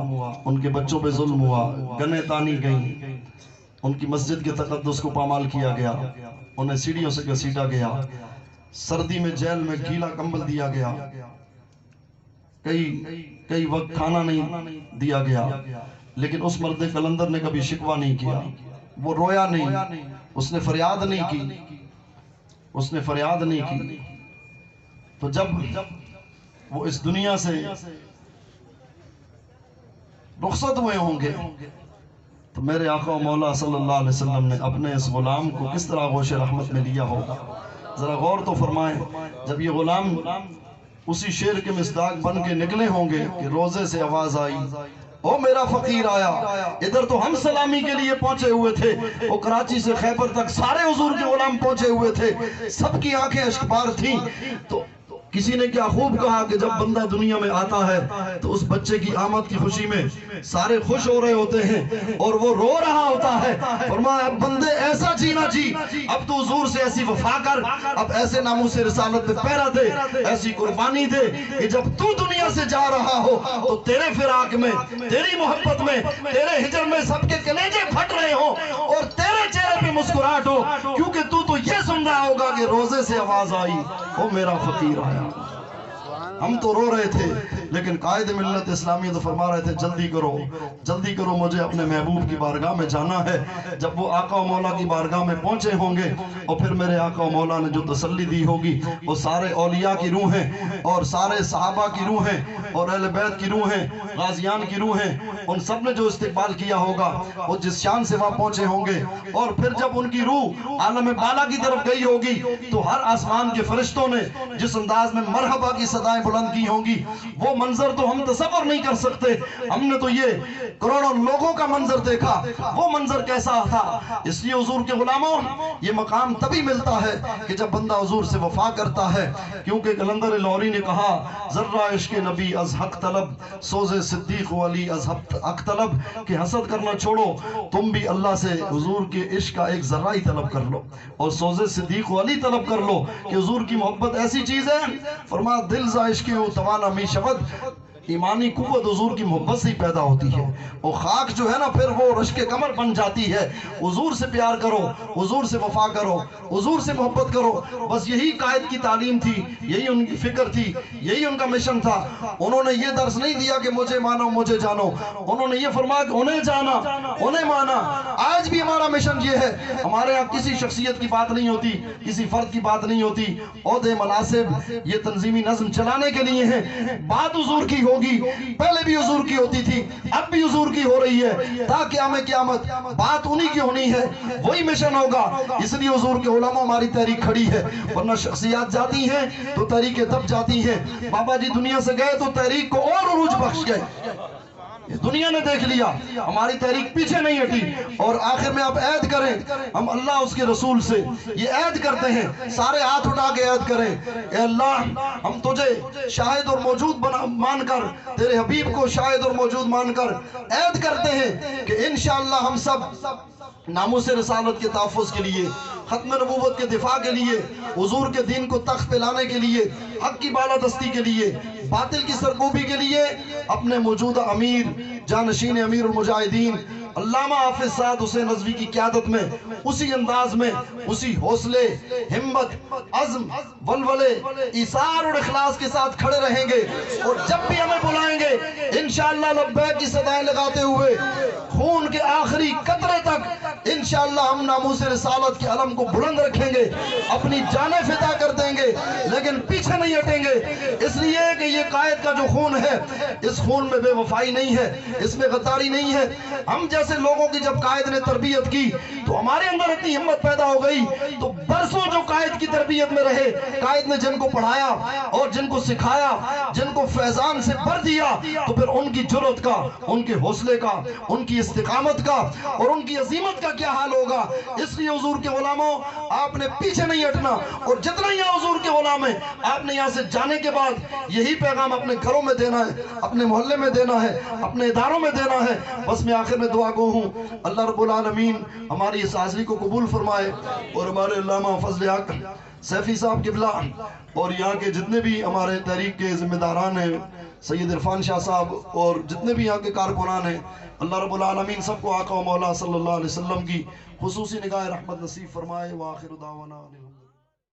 C: ان کے بچوں پہ ظلم ہوا, گنیں تانی گئیں, ان کی مسجد کے تقدس کو پامال کیا گیا, انہیں سیڑھیوں سے گھسیٹا گیا, سردی میں جیل میں گیلا کمبل دیا گیا, کئی وقت کھانا نہیں دیا گیا, لیکن اس مرد کلندر نے کبھی شکوہ نہیں کیا, وہ رویا نہیں, اس نے فریاد نہیں کی, اس نے فریاد نہیں کی. تو جب وہ اس دنیا سے رخصت ہوئے ہوں گے تو میرے آقا و مولا صلی اللہ علیہ وسلم نے اپنے اس غلام کو کس طرح غوش رحمت میں لیا ہوگا. ذرا غور تو فرمائیں, جب یہ غلام اسی شعر کے مصداق بن کے نکلے ہوں گے کہ روزے سے آواز آئی او میرا فقیر آیا. ادھر تو ہم سلامی کے لیے پہنچے ہوئے تھے, وہ کراچی سے خیبر تک سارے حضور کے غلام پہنچے ہوئے تھے, سب کی آنکھیں اشکبار تھیں. تو کسی نے کیا خوب کہا کہ جب بندہ دنیا میں آتا ہے تو اس بچے کی آمد کی خوشی میں سارے خوش ہو رہے ہوتے ہیں اور وہ رو رہا ہوتا ہے. فرمایا اب بندے ایسا جینا جی, اب تو حضور سے ایسی وفا کر, اب ایسے ناموس رسالت پہ پہرا دے, ایسی قربانی دے کہ جب تو دنیا سے جا رہا ہو تو تیرے فراق میں, تیری محبت میں, تیرے ہجر میں سب کے کلیجے پھٹ رہے ہوں اور تیرے چہرے پہ مسکراہٹ ہو, کیونکہ تو یہ سن رہا ہوگا کہ روزے سے آواز آئی او میرا فقیر آیا. ہم تو رو رہے تھے، لیکن قائد ملت اسلامیہ تو فرما رہے تھے جلدی کرو مجھے اپنے محبوب کی بارگاہ میں جانا ہے۔ جب وہ آقا و مولا کی بارگاہ میں پہنچے ہوں گے اور پھر میرے آقا و مولا نے جو تسلی دی ہوگی وہ سارے اولیاء کی روحیں اور سارے صحابہ کی روحیں اور اہل بیت کی روحیں، غازیان کی روحیں، ان سب نے جو استقبال کیا ہوگا وہ جس شان سے وہاں پہنچے ہوں گے، اور پھر جب ان کی روح عالم بالا کی طرف گئی ہوگی تو ہر آسمان کے فرشتوں نے جس انداز میں مرحبا کی صدائیں بلند کی ہوں گی، وہ منظر تو ہم تصور نہیں کر سکتے۔ ہم نے تو یہ کروڑوں لوگوں کا منظر دیکھا، وہ منظر کیسا تھا۔ اس لیے حضور کے غلاموں، یہ مقام تبھی ملتا ہے کہ جب بندہ حضور سے وفا کرتا ہے، کیونکہ کلندر لاہوری نے کہا ذرہ عشق نبی از حق طلب، سوز صدیق ولی از حق طلب، کہ حسد کرنا چھوڑو، تم بھی اللہ سے حضور کے عشق کا ایک ذرہ ہی طلب کر لو اور سوز صدیق ولی طلب کر لو کہ حضور کی محبت ایسی چیز ہے، فرمایا دل زا عشق ہو توانا می شود، ایمانی قوت حضور کی محبت سے ہی پیدا ہوتی ہے، اور خاک جو ہے نا پھر وہ رشک کمر بن جاتی ہے۔ حضور سے پیار کرو، حضور سے وفا کرو، حضور سے محبت کرو، بس یہی قائد کی تعلیم تھی، یہی ان کی فکر تھی، یہی ان کا مشن تھا۔ انہوں نے یہ درس نہیں دیا کہ مجھے مانو مجھے جانو، انہوں نے یہ فرمایا کہ انہیں جانا انہیں مانا۔ آج بھی ہمارا مشن یہ ہے، ہمارے یہاں کسی شخصیت کی بات نہیں ہوتی، کسی فرد کی بات نہیں ہوتی، عہدے مناصب یہ تنظیمی نظم چلانے کے لیے ہیں، بات حضور کی ہوگی، پہلے بھی حضور کی ہوتی تھی، اب بھی حضور کی ہو رہی ہے، تاکہ ہمیں قیامت بات انہی کی ہونی ہے، وہی مشن ہوگا۔ اس لیے حضور کے علماء ہماری تحریک کھڑی ہے، ورنہ شخصیات جاتی ہیں تو تحریکیں دب جاتی ہیں۔ بابا جی دنیا سے گئے تو تحریک کو اور عروج بخش گئے، دنیا نے دیکھ لیا، ہماری تحریک پیچھے نہیں ہٹی۔ اور آخر میں آپ عہد کریں، ہم اللہ اس کے رسول سے یہ عہد کرتے ہیں، سارے ہاتھ اٹھا کے عہد کریں، اے اللہ ہم تجھے شاہد اور موجود مان کر، تیرے حبیب کو شاہد اور موجود مان کر عہد کرتے ہیں کہ انشاءاللہ ہم سب ناموس رسالت کے تحفظ کے لیے، ختم نبوت کے دفاع کے لیے، حضور کے دین کو تخت پہ لانے کے لیے، حق کی بالادستی کے لیے، باطل کی سرکوبی کے لیے، اپنے موجودہ امیر جانشین امیر المجاہدین علامہ حافظ سعد حسین نظوی کی قیادت میں اسی انداز میں، اسی حوصلے، ہمت، عزم، ولولے، ایثار اور اخلاص کے ساتھ کھڑے رہیں گے، اور جب بھی ہمیں بلائیں گے انشاءاللہ لبیک کی صدائیں لگاتے ہوئے خون کے آخری قطرے تک انشاءاللہ ہم ناموس رسالت کے علم کو بلند رکھیں گے، اپنی جانیں فدا کر دیں گے، لیکن پیچھے نہیں ہٹیں گے، اس لیے کہ یہ قائد کا جو خون ہے اس خون میں بے وفائی نہیں ہے، اس میں غداری نہیں ہے۔ ہم جیسے لوگوں کی جب قائد نے تربیت کی تو ہمارے اندر اتنی ہمت پیدا ہو گئی، تو برسوں جو قائد کی تربیت میں رہے، قائد نے جن کو پڑھایا اور جن کو سکھایا، جن کو فیضان سے بھر دیا، تو پھر ان کی جرأت کا، ان کے حوصلے کا، ان کی استقامت کا اور ان کی عظیمت کا کیا حال ہوگا۔ اس لیے حضور کے غلاموں آپ نے پیچھے نہیں ہٹنا، اور جتنا یہاں حضور کے غلام ہیں آپ نے یہاں سے جانے کے بعد یہی پیغام اپنے گھروں میں دینا ہے، اپنے محلے میں دینا ہے، اپنے اداروں میں دینا ہے۔ بس میں آخر میں دعا گو ہوں، اللہ رب العالمین ہماری اس حاضری کو قبول فرمائے، اور ہمارے علامہ فضل حق سیفی صاحب قبلہ اور یہاں کے جتنے بھی ہمارے تحریک کے ذمہ داران ہیں، سید عرفان شاہ صاحب اور جتنے بھی یہاں کے کارکنان ہیں، اللہ رب العالمین سب کو آقا و مولا صلی اللہ علیہ وسلم کی خصوصی نگاہ رحمت نصیب فرمائے۔ وآخر دعوانا